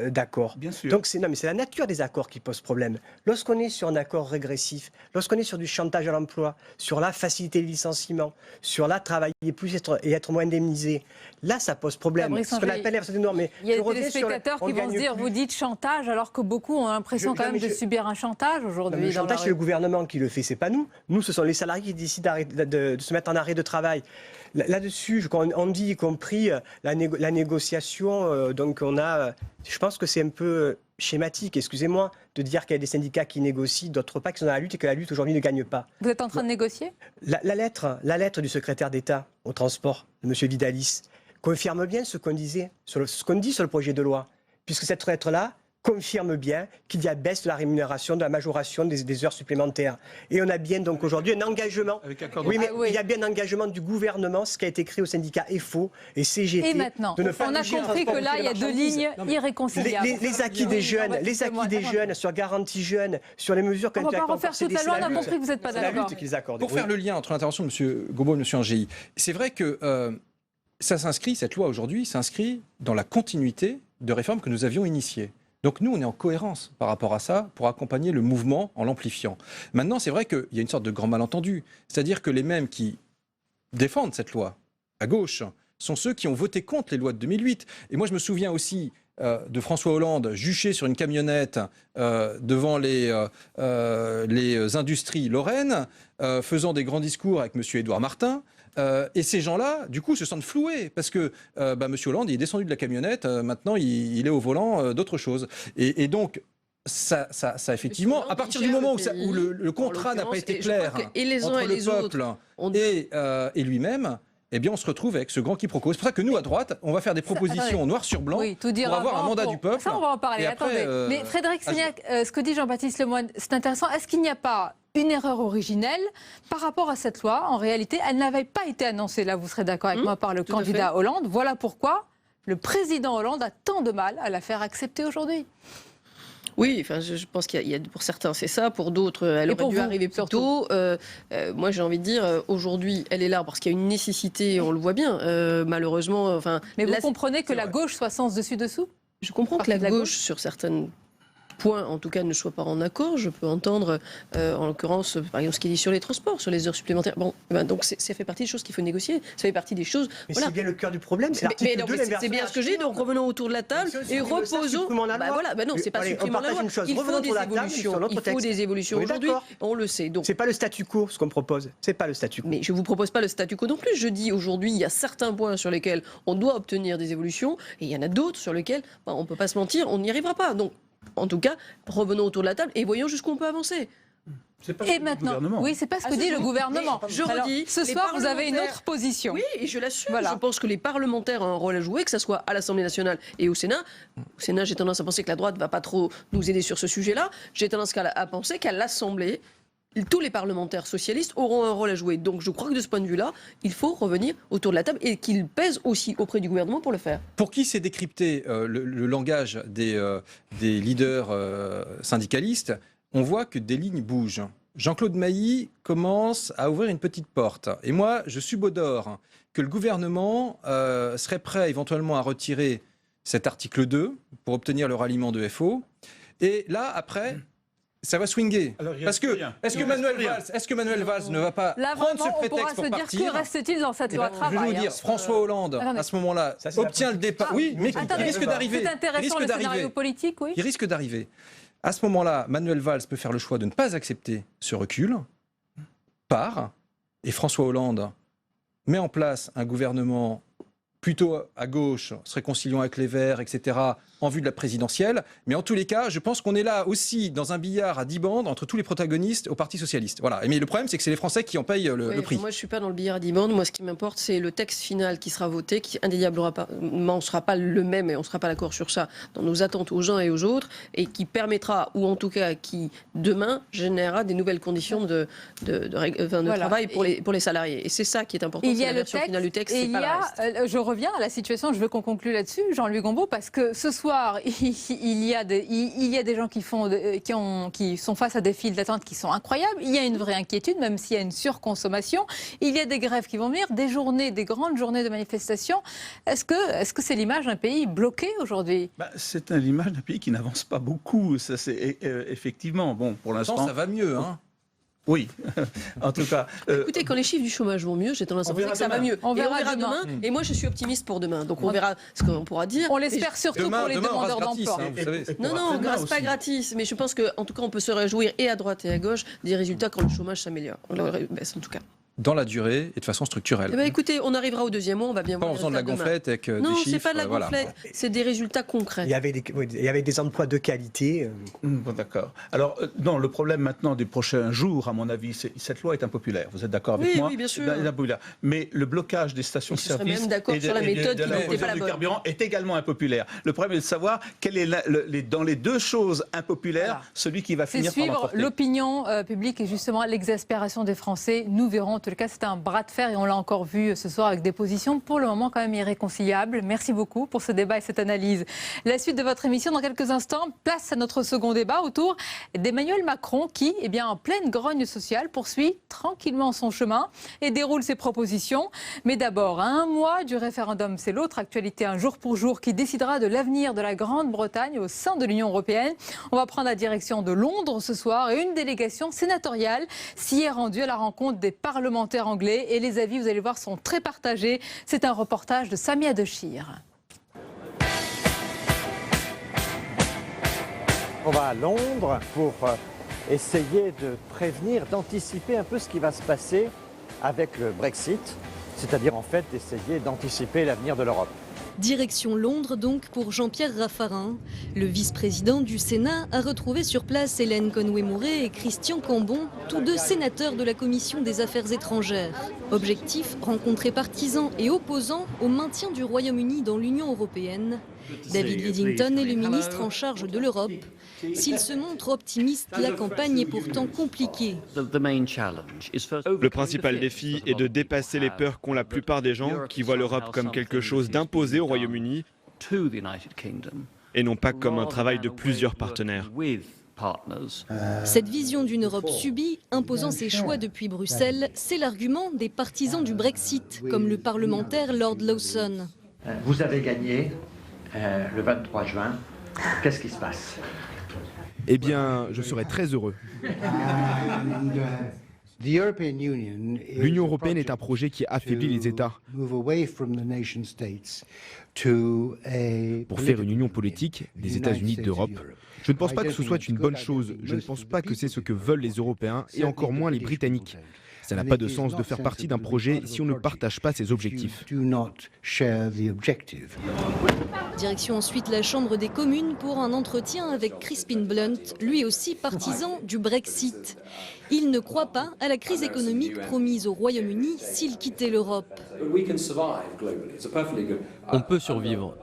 d'accords. Bien sûr. Donc c'est la nature des accords qui pose problème. Lorsqu'on est sur un accord régressif, lorsqu'on est sur du chantage à l'emploi, sur la facilité de licenciement, sur la travailler plus et être moins indemnisé, là ça pose problème. Ce qu'on appelle mais il y a des téléspectateurs qui vont se dire, vous dites chantage, alors que beaucoup ont l'impression quand même de subir un chantage aujourd'hui. Le chantage, c'est le gouvernement qui le fait, c'est pas nous. Nous, ce sont les salariés qui décident de se mettre en arrêt de travail. Là-dessus, on dit y compris la négociation, donc je pense que c'est un peu schématique, excusez-moi, de dire qu'il y a des syndicats qui négocient, d'autres pas qui sont dans la lutte et que la lutte aujourd'hui ne gagne pas. Vous êtes en train de négocier ? La lettre du secrétaire d'État au transport, de M. Vidalis, confirme bien ce qu'on disait, ce qu'on dit sur le projet de loi, puisque cette lettre-là confirme bien qu'il y a baisse de la rémunération, de la majoration des heures supplémentaires. Et on a bien donc aujourd'hui un engagement. Il y a bien un engagement du gouvernement, ce qui a été écrit au syndicat EFO et CGT. Et maintenant, on a compris que là, il y a deux lignes irréconciliables. Les acquis des jeunes, sur garantie jeune, sur les mesures qu'on a pas refaire toute la loi, on a compris que vous n'êtes pas d'accord. Pour faire le lien entre l'intervention de M. Gombault et M. Angéi, c'est vrai que cette loi aujourd'hui s'inscrit dans la continuité de réformes que nous avions initiées. Donc nous, on est en cohérence par rapport à ça pour accompagner le mouvement en l'amplifiant. Maintenant, c'est vrai qu'il y a une sorte de grand malentendu. C'est-à-dire que les mêmes qui défendent cette loi, à gauche, sont ceux qui ont voté contre les lois de 2008. Et moi, je me souviens aussi de François Hollande juché sur une camionnette devant les industries lorraines, faisant des grands discours avec M. Édouard Martin. Et ces gens-là, du coup, se sentent floués parce que M. Hollande, il est descendu de la camionnette, maintenant il est au volant d'autre chose. Et donc, ça effectivement, à partir du moment où le contrat n'a pas été clair entre le peuple et lui-même, eh bien, on se retrouve avec ce grand quiproquo. C'est pour ça que nous, à droite, on va faire des propositions noir sur blanc pour avoir un mandat du peuple. Ça, on va en parler. Attendez. Mais Frédéric Seignac, ce que dit Jean-Baptiste Lemoyne, c'est intéressant. Est-ce qu'il n'y a pas une erreur originelle par rapport à cette loi? En réalité, elle n'avait pas été annoncée, là, vous serez d'accord avec moi, par le candidat Hollande. Voilà pourquoi le président Hollande a tant de mal à la faire accepter aujourd'hui. Oui, enfin, je pense qu'il y a pour certains c'est ça, pour d'autres elle aurait dû arriver plus tôt. Moi j'ai envie de dire aujourd'hui elle est là parce qu'il y a une nécessité, on le voit bien. Malheureusement, enfin. Mais vous comprenez que la gauche soit sens dessus dessous? Je comprends que la gauche sur certaines point, en tout cas, ne soit pas en accord. Je peux entendre, en l'occurrence, par exemple, ce qu'il dit sur les transports, sur les heures supplémentaires. Bon, donc ça fait partie des choses qu'il faut négocier. Ça fait partie des choses. Mais voilà. c'est bien le cœur du problème. C'est bien ce que j'ai. Donc revenons autour de la table et reposons. Non, c'est pas supprimant la loi. Il faut des évolutions. Il faut des évolutions aujourd'hui. On le sait. Donc c'est pas le statu quo ce qu'on propose. C'est pas le statu quo. Mais je vous propose pas le statu quo non plus. Je dis aujourd'hui, il y a certains points sur lesquels on doit obtenir des évolutions et il y en a d'autres sur lesquels on peut pas se mentir, on n'y arrivera pas. Donc en tout cas, revenons autour de la table et voyons jusqu'où on peut avancer. Et maintenant, oui, c'est pas ce que dit le gouvernement. Je redis, ce soir, vous avez une autre position. Oui, et je l'assume. Voilà. Je pense que les parlementaires ont un rôle à jouer, que ce soit à l'Assemblée nationale et au Sénat. Au Sénat, j'ai tendance à penser que la droite ne va pas trop nous aider sur ce sujet-là. J'ai tendance à penser qu'à l'Assemblée, tous les parlementaires socialistes auront un rôle à jouer. Donc je crois que de ce point de vue-là, il faut revenir autour de la table et qu'il pèse aussi auprès du gouvernement pour le faire. Pour qui sait décrypter le langage des leaders syndicalistes, on voit que des lignes bougent. Jean-Claude Mailly commence à ouvrir une petite porte. Et moi, je subodore que le gouvernement serait prêt éventuellement à retirer cet article 2 pour obtenir le ralliement de FO. Et là, après... ça va swinguer. Parce que, est-ce que Manuel Valls ne va pas prendre ce prétexte pour partir? Que reste-t-il dans cette loi travail? Je vais vous dire, François Hollande, à ce moment-là, obtient le départ. Oui, mais il risque d'arriver. C'est intéressant le scénario politique, oui. Il risque d'arriver. À ce moment-là, Manuel Valls peut faire le choix de ne pas accepter ce recul, et François Hollande met en place un gouvernement plutôt à gauche, se réconciliant avec les Verts, etc., en vue de la présidentielle. Mais en tous les cas, je pense qu'on est là aussi dans un billard à 10 bandes entre tous les protagonistes au Parti socialiste. Voilà. Mais le problème, c'est que c'est les Français qui en payent le prix. Moi, je ne suis pas dans le billard à 10 bandes. Moi, ce qui m'importe, c'est le texte final qui sera voté, qui indéniablement ne sera pas le même, et on ne sera pas d'accord sur ça, dans nos attentes aux uns et aux autres, et qui permettra, ou en tout cas qui, demain, générera des nouvelles conditions de travail pour les salariés. Et c'est ça qui est important. Il y a la version finale du texte, c'est pas la reste. Je reviens à la situation, je veux qu'on conclue là-dessus, Jean-Louis Gombault, parce que ce soir, il y a des gens qui sont face à des files d'attente qui sont incroyables. Il y a une vraie inquiétude, même s'il y a une surconsommation. Il y a des grèves qui vont venir, des grandes journées de manifestation. Est-ce que c'est l'image d'un pays bloqué aujourd'hui? C'est l'image d'un pays qui n'avance pas beaucoup. Ça, c'est effectivement, bon, pour l'instant... ça va mieux, hein. Oui, en tout cas... Écoutez, quand les chiffres du chômage vont mieux, j'ai tendance à penser que ça va mieux. On verra demain. Et moi, je suis optimiste pour demain. Donc on verra ce qu'on pourra dire. On l'espère surtout pour les demandeurs d'emploi. Non, on grâce pas gratis. Mais je pense qu'en tout cas, on peut se réjouir et à droite et à gauche des résultats quand le chômage s'améliore. On le baisse en tout cas. Dans la durée et de façon structurelle. Écoutez, on arrivera au deuxième mois, on va bien voir. Pas en faisant de la gonflette avec des chiffres. Non, c'est pas de la gonflette, c'est des résultats concrets. Il y avait des emplois de qualité. Bon, d'accord. Alors, non, le problème maintenant des prochains jours, à mon avis, cette loi est impopulaire. Vous êtes d'accord avec moi? Oui, bien sûr. Mais le blocage des stations-service même d'accord sur la méthode qui n'était pas la bonne. Carburant est également impopulaire. Le problème est de savoir quel est dans les deux choses impopulaires, celui qui va finir par l'emporter. C'est suivre l'opinion publique et justement l'exaspération des Français. Nous verrons. En tout cas, c'est un bras de fer et on l'a encore vu ce soir avec des positions pour le moment quand même irréconciliables. Merci beaucoup pour ce débat et cette analyse. La suite de votre émission dans quelques instants. Place à notre second débat autour d'Emmanuel Macron qui, en pleine grogne sociale, poursuit tranquillement son chemin et déroule ses propositions. Mais d'abord, à un mois du référendum, c'est l'autre actualité, un jour pour jour, qui décidera de l'avenir de la Grande-Bretagne au sein de l'Union européenne. On va prendre la direction de Londres ce soir et une délégation sénatoriale s'y est rendue à la rencontre des parlementaires anglais. Et les avis, vous allez voir, sont très partagés. C'est un reportage de Samia Dechir. On va à Londres pour essayer de prévenir, d'anticiper un peu ce qui va se passer avec le Brexit, c'est-à-dire en fait d'essayer d'anticiper l'avenir de l'Europe. Direction Londres donc pour Jean-Pierre Raffarin. Le vice-président du Sénat a retrouvé sur place Hélène Conway-Mouret et Christian Cambon, tous deux sénateurs de la Commission des Affaires étrangères. Objectif, rencontrer partisans et opposants au maintien du Royaume-Uni dans l'Union européenne. David Lidington est le ministre en charge de l'Europe. S'il se montre optimiste, la campagne est pourtant compliquée. Le principal défi est de dépasser les peurs qu'ont la plupart des gens qui voient l'Europe comme quelque chose d'imposé au Royaume-Uni et non pas comme un travail de plusieurs partenaires. Cette vision d'une Europe subie, imposant ses choix depuis Bruxelles, c'est l'argument des partisans du Brexit, comme le parlementaire Lord Lawson. Vous avez gagné le 23 juin. Qu'est-ce qui se passe ? eh bien, je serais très heureux. L'Union européenne est un projet qui affaiblit les États. Pour faire une union politique des États-Unis d'Europe, je ne pense pas que ce soit une bonne chose. Je ne pense pas que c'est ce que veulent les Européens et encore moins les Britanniques. Ça n'a pas de sens de faire partie d'un projet si on ne partage pas ses objectifs. Direction ensuite la Chambre des communes pour un entretien avec Crispin Blunt, lui aussi partisan du Brexit. Il ne croit pas à la crise économique promise au Royaume-Uni s'il quittait l'Europe. On peut survivre.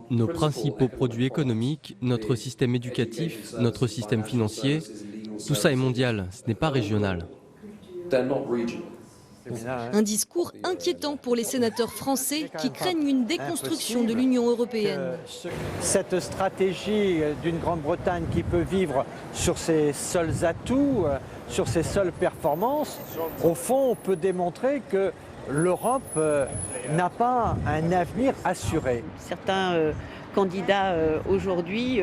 Nos principaux produits économiques, notre système éducatif, notre système financier, tout ça est mondial, ce n'est pas régional. Un discours inquiétant pour les sénateurs français qui craignent une déconstruction de l'Union européenne. Cette stratégie d'une Grande-Bretagne qui peut vivre sur ses seuls atouts, sur ses seules performances, au fond, on peut démontrer que l'Europe n'a pas un avenir assuré. Certains candidats aujourd'hui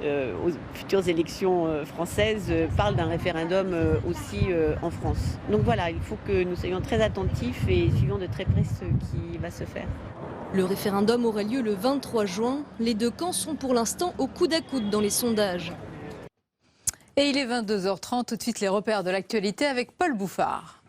aux futures élections françaises parlent d'un référendum aussi en France. Donc voilà, il faut que nous soyons très attentifs et suivons de très près ce qui va se faire. Le référendum aura lieu le 23 juin. Les deux camps sont pour l'instant au coude à coude dans les sondages. Et il est 22h30, tout de suite les repères de l'actualité avec Paul Bouffard.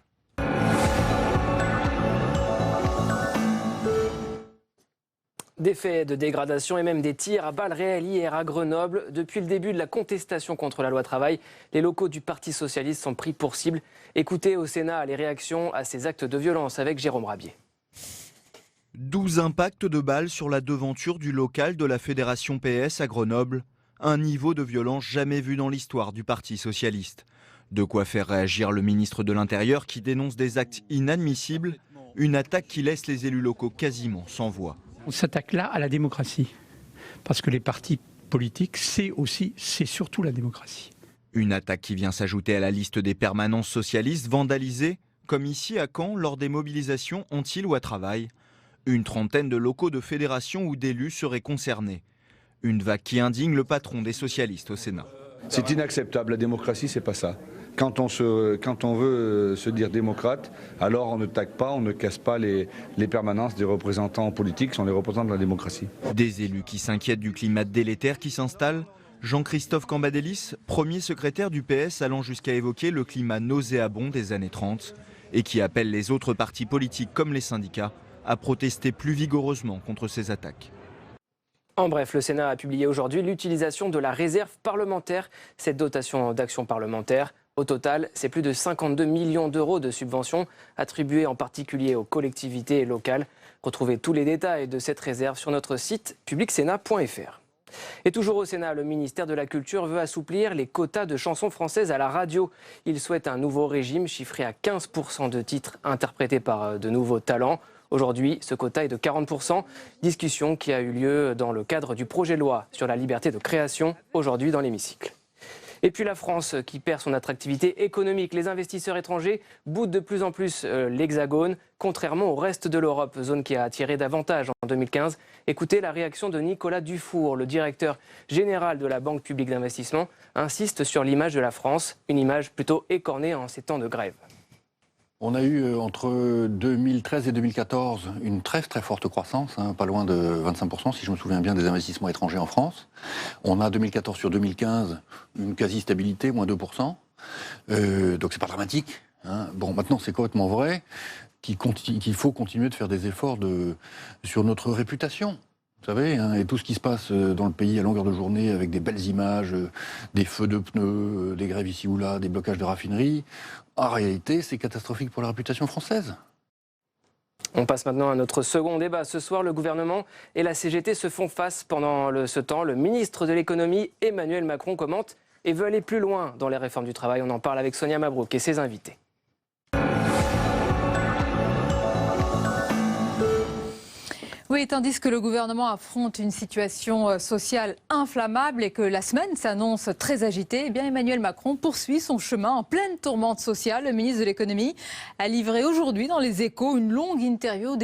Des faits de dégradation et même des tirs à balles réelles hier à Grenoble. Depuis le début de la contestation contre la loi travail, les locaux du Parti socialiste sont pris pour cible. Écoutez au Sénat les réactions à ces actes de violence avec Jérôme Rabier. 12 impacts de balles sur la devanture du local de la Fédération PS à Grenoble. Un niveau de violence jamais vu dans l'histoire du Parti socialiste. De quoi faire réagir le ministre de l'Intérieur qui dénonce des actes inadmissibles. Une attaque qui laisse les élus locaux quasiment sans voix. On s'attaque là à la démocratie, parce que les partis politiques, c'est surtout la démocratie. Une attaque qui vient s'ajouter à la liste des permanences socialistes vandalisées, comme ici à Caen lors des mobilisations anti-loi travail. Une trentaine de locaux de fédérations ou d'élus seraient concernés. Une vague qui indigne le patron des socialistes au Sénat. C'est inacceptable, la démocratie c'est pas ça. Quand on veut se dire démocrate, alors on ne tague pas, on ne casse pas les permanences des représentants politiques qui sont les représentants de la démocratie. Des élus qui s'inquiètent du climat délétère qui s'installe. Jean-Christophe Cambadélis, premier secrétaire du PS allant jusqu'à évoquer le climat nauséabond des années 30 et qui appelle les autres partis politiques comme les syndicats à protester plus vigoureusement contre ces attaques. En bref, le Sénat a publié aujourd'hui l'utilisation de la réserve parlementaire, cette dotation d'action parlementaire. Au total, c'est plus de 52 millions d'euros de subventions attribuées en particulier aux collectivités locales. Retrouvez tous les détails de cette réserve sur notre site publicsénat.fr. Et toujours au Sénat, le ministère de la Culture veut assouplir les quotas de chansons françaises à la radio. Il souhaite un nouveau régime chiffré à 15% de titres interprétés par de nouveaux talents. Aujourd'hui, ce quota est de 40%. Discussion qui a eu lieu dans le cadre du projet de loi sur la liberté de création, aujourd'hui dans l'hémicycle. Et puis la France qui perd son attractivité économique. Les investisseurs étrangers boudent de plus en plus l'Hexagone, contrairement au reste de l'Europe, zone qui a attiré davantage en 2015. Écoutez la réaction de Nicolas Dufour, le directeur général de la Banque publique d'investissement, insiste sur l'image de la France, une image plutôt écornée en ces temps de grève. On a eu entre 2013 et 2014 une très forte croissance, pas loin de 25% si je me souviens bien des investissements étrangers en France. On a 2014 sur 2015 une quasi-stabilité, moins 2%. Donc c'est pas dramatique. Bon, maintenant c'est complètement vrai qu'il faut continuer de faire des efforts sur notre réputation. Vous savez, et tout ce qui se passe dans le pays à longueur de journée avec des belles images, des feux de pneus, des grèves ici ou là, des blocages de raffineries, en réalité, c'est catastrophique pour la réputation française. On passe maintenant à notre second débat. Ce soir, le gouvernement et la CGT se font face. Pendant ce temps, le ministre de l'économie, Emmanuel Macron, commente et veut aller plus loin dans les réformes du travail. On en parle avec Sonia Mabrouk et ses invités. Oui, tandis que le gouvernement affronte une situation sociale inflammable et que la semaine s'annonce très agitée, eh bien Emmanuel Macron poursuit son chemin en pleine tourmente sociale. Le ministre de l'économie a livré aujourd'hui dans Les Échos une longue interview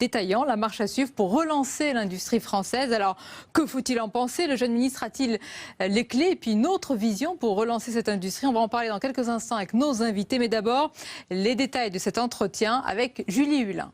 détaillant la marche à suivre pour relancer l'industrie française. Alors, que faut-il en penser? Le jeune ministre a-t-il les clés et puis une autre vision pour relancer cette industrie? On va en parler dans quelques instants avec nos invités. Mais d'abord, les détails de cet entretien avec Julie Hulin.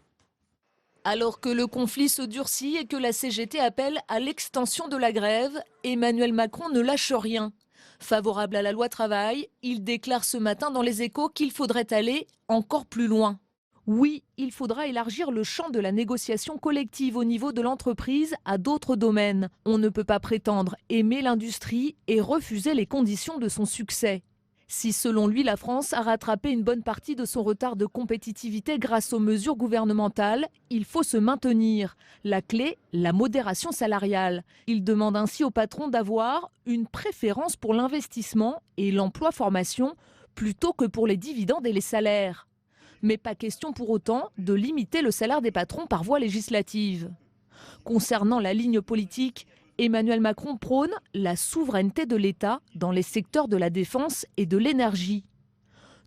Alors que le conflit se durcit et que la CGT appelle à l'extension de la grève, Emmanuel Macron ne lâche rien. Favorable à la loi travail, il déclare ce matin dans Les Échos qu'il faudrait aller encore plus loin. Oui, il faudra élargir le champ de la négociation collective au niveau de l'entreprise à d'autres domaines. On ne peut pas prétendre aimer l'industrie et refuser les conditions de son succès. Si, selon lui, la France a rattrapé une bonne partie de son retard de compétitivité grâce aux mesures gouvernementales, il faut se maintenir. La clé, la modération salariale. Il demande ainsi aux patrons d'avoir une préférence pour l'investissement et l'emploi-formation plutôt que pour les dividendes et les salaires. Mais pas question pour autant de limiter le salaire des patrons par voie législative. Concernant la ligne politique, Emmanuel Macron prône la souveraineté de l'État dans les secteurs de la défense et de l'énergie.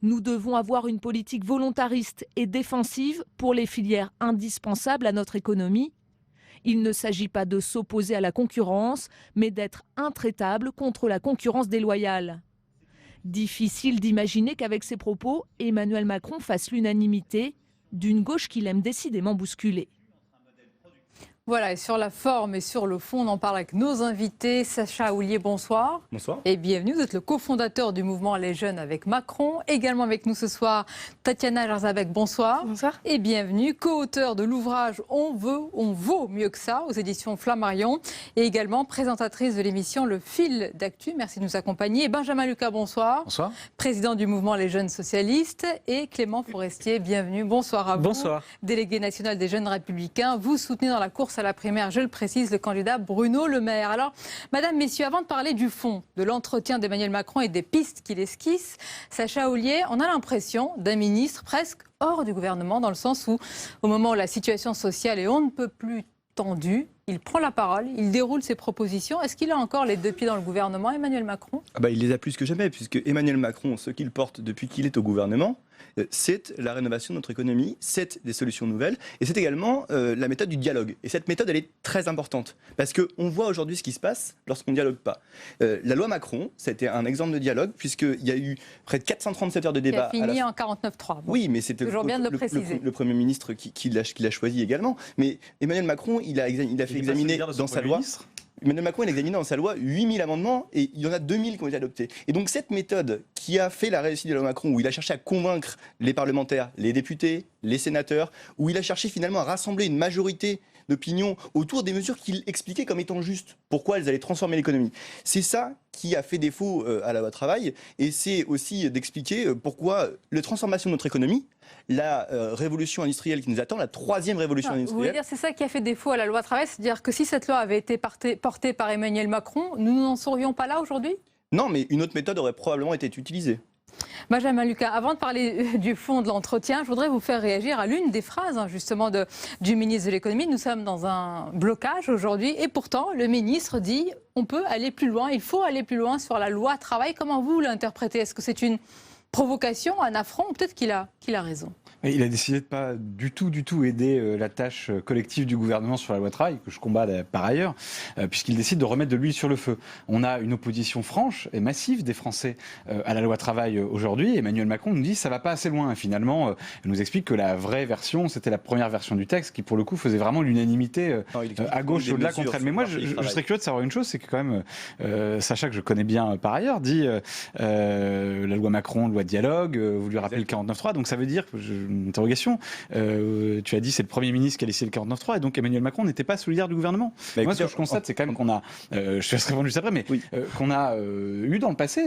Nous devons avoir une politique volontariste et défensive pour les filières indispensables à notre économie. Il ne s'agit pas de s'opposer à la concurrence, mais d'être intraitable contre la concurrence déloyale. Difficile d'imaginer qu'avec ces propos, Emmanuel Macron fasse l'unanimité d'une gauche qu'il aime décidément bousculer. Voilà, et sur la forme et sur le fond, on en parle avec nos invités. Sacha Houlié, bonsoir. Bonsoir. Et bienvenue, vous êtes le cofondateur du mouvement Les Jeunes avec Macron. Également avec nous ce soir, Tatiana Jarzabek, bonsoir. Bonsoir. Et bienvenue, co-auteur de l'ouvrage On vaut mieux que ça, aux éditions Flammarion. Et également présentatrice de l'émission Le Fil d'Actu. Merci de nous accompagner. Et Benjamin Lucas, bonsoir. Bonsoir. Président du mouvement Les Jeunes Socialistes. Et Clément Forestier, bienvenue. Bonsoir à vous. Bonsoir. Délégué national des Jeunes Républicains. Vous soutenez dans la course à la primaire, je le précise, le candidat Bruno Le Maire. Alors, madame, messieurs, avant de parler du fond de l'entretien d'Emmanuel Macron et des pistes qu'il esquisse, Sacha Houlié, on a l'impression d'un ministre presque hors du gouvernement, dans le sens où, au moment où la situation sociale est on ne peut plus tendue, il prend la parole, il déroule ses propositions. Est-ce qu'il a encore les deux pieds dans le gouvernement, Emmanuel Macron? Il les a plus que jamais, puisque Emmanuel Macron, ce qu'il porte depuis qu'il est au gouvernement, c'est la rénovation de notre économie, c'est des solutions nouvelles, et c'est également la méthode du dialogue. Et cette méthode, elle est très importante, parce qu'on voit aujourd'hui ce qui se passe lorsqu'on ne dialogue pas. La loi Macron, ça a été un exemple de dialogue, puisqu'il y a eu près de 437 heures de débat. Qui a fini en 49.3. Bon, oui, mais c'était le Premier ministre qui l'a choisi également. Mais Emmanuel Macron, il a fait examiner dans sa loi... Emmanuel Macron a examiné dans sa loi 8000 amendements et il y en a 2000 qui ont été adoptés. Et donc cette méthode qui a fait la réussite de la loi Macron, où il a cherché à convaincre les parlementaires, les députés, les sénateurs, où il a cherché finalement à rassembler une majorité d'opinion autour des mesures qu'il expliquait comme étant justes, pourquoi elles allaient transformer l'économie. C'est ça qui a fait défaut à la loi travail, et c'est aussi d'expliquer pourquoi la transformation de notre économie, la révolution industrielle qui nous attend, la troisième révolution industrielle... Vous voulez dire c'est ça qui a fait défaut à la loi travail, c'est-à-dire que si cette loi avait été portée par Emmanuel Macron, nous n'en serions pas là aujourd'hui? Non, mais une autre méthode aurait probablement été utilisée. Benjamin Lucas, avant de parler du fond de l'entretien, je voudrais vous faire réagir à l'une des phrases justement du ministre de l'économie. Nous sommes dans un blocage aujourd'hui et pourtant le ministre dit on peut aller plus loin, il faut aller plus loin sur la loi travail. Comment vous l'interprétez? Est-ce que c'est une provocation, un affront, ou peut-être qu'il a raison? Il a décidé de ne pas du tout aider la tâche collective du gouvernement sur la loi travail, que je combats par ailleurs, puisqu'il décide de remettre de l'huile sur le feu. On a une opposition franche et massive des Français à la loi travail aujourd'hui. Emmanuel Macron nous dit que ça ne va pas assez loin. Finalement, il nous explique que la vraie version, c'était la première version du texte, qui pour le coup faisait vraiment l'unanimité à gauche et au-delà contre elle. Mais moi, je serais curieux de savoir une chose, c'est que quand même, Sacha, que je connais bien par ailleurs, dit la loi Macron, loi de dialogue, vous lui rappelez le 49.3, donc ça veut dire que une interrogation. Tu as dit c'est le Premier ministre qui a laissé le 49.3 et donc Emmanuel Macron n'était pas solidaire du gouvernement. Moi, ce que je constate, c'est quand même qu'on a, je te laisse répondre juste après, mais qu'on a eu dans le passé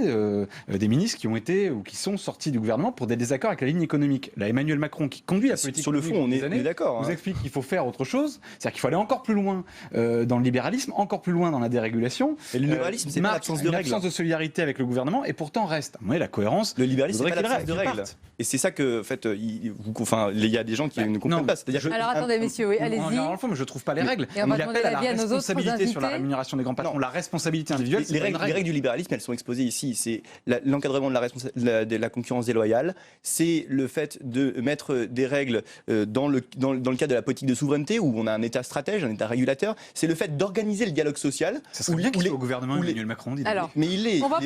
des ministres qui ont été ou qui sont sortis du gouvernement pour des désaccords avec la ligne économique. Là, Emmanuel Macron, qui conduit la politique sur le fond, on est d'accord. Vous explique qu'il faut faire autre chose, c'est-à-dire qu'il faut aller encore plus loin dans le libéralisme, encore plus loin dans la dérégulation. Et le libéralisme, c'est pas l'absence de règles. L'absence de solidarité avec le gouvernement et pourtant reste, la cohérence. libéralisme, c'est pas l'absence de règles. Et c'est ça que, en fait, il y a des gens qui ne comprennent pas. Alors attendez, messieurs, oui, allez-y. Mais je ne trouve pas les règles. Et on va il demander appelle à l'avis la à nos autres responsabilité sur la invités. rémunération des grands patrons. La responsabilité individuelle, les règles du libéralisme, elles sont exposées ici. C'est l'encadrement de la concurrence déloyale. C'est le fait de mettre des règles dans le cadre de la politique de souveraineté, où on a un État stratège, un État régulateur. C'est le fait d'organiser le dialogue social. Ça serait bien qu'il soit au gouvernement Emmanuel Macron. Alors, mais il est. On va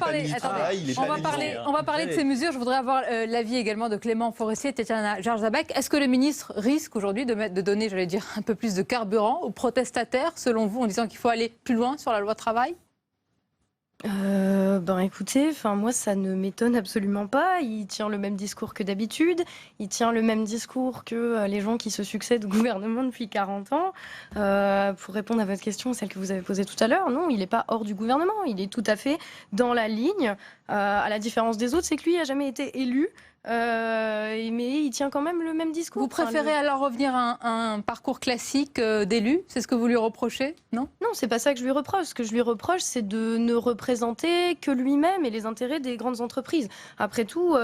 parler de ces mesures. Je voudrais avoir l'avis également de Clément Forestier et Tatiana Jarzabac. Est-ce que le ministre risque aujourd'hui de donner, j'allais dire, un peu plus de carburant aux protestataires, selon vous, en disant qu'il faut aller plus loin sur la loi travail ? Écoutez, moi ça ne m'étonne absolument pas. Il tient le même discours que d'habitude. Il tient le même discours que les gens qui se succèdent au gouvernement depuis 40 ans. Pour répondre à votre question, celle que vous avez posée tout à l'heure, non, il n'est pas hors du gouvernement. Il est tout à fait dans la ligne. À la différence des autres, c'est que lui n'a jamais été élu. Mais il tient quand même le même discours. Vous préférez alors revenir à un parcours classique d'élu ? C'est ce que vous lui reprochez ? Non ? Non, c'est pas ça que je lui reproche. Ce que je lui reproche, c'est de ne représenter que lui-même et les intérêts des grandes entreprises. Après tout,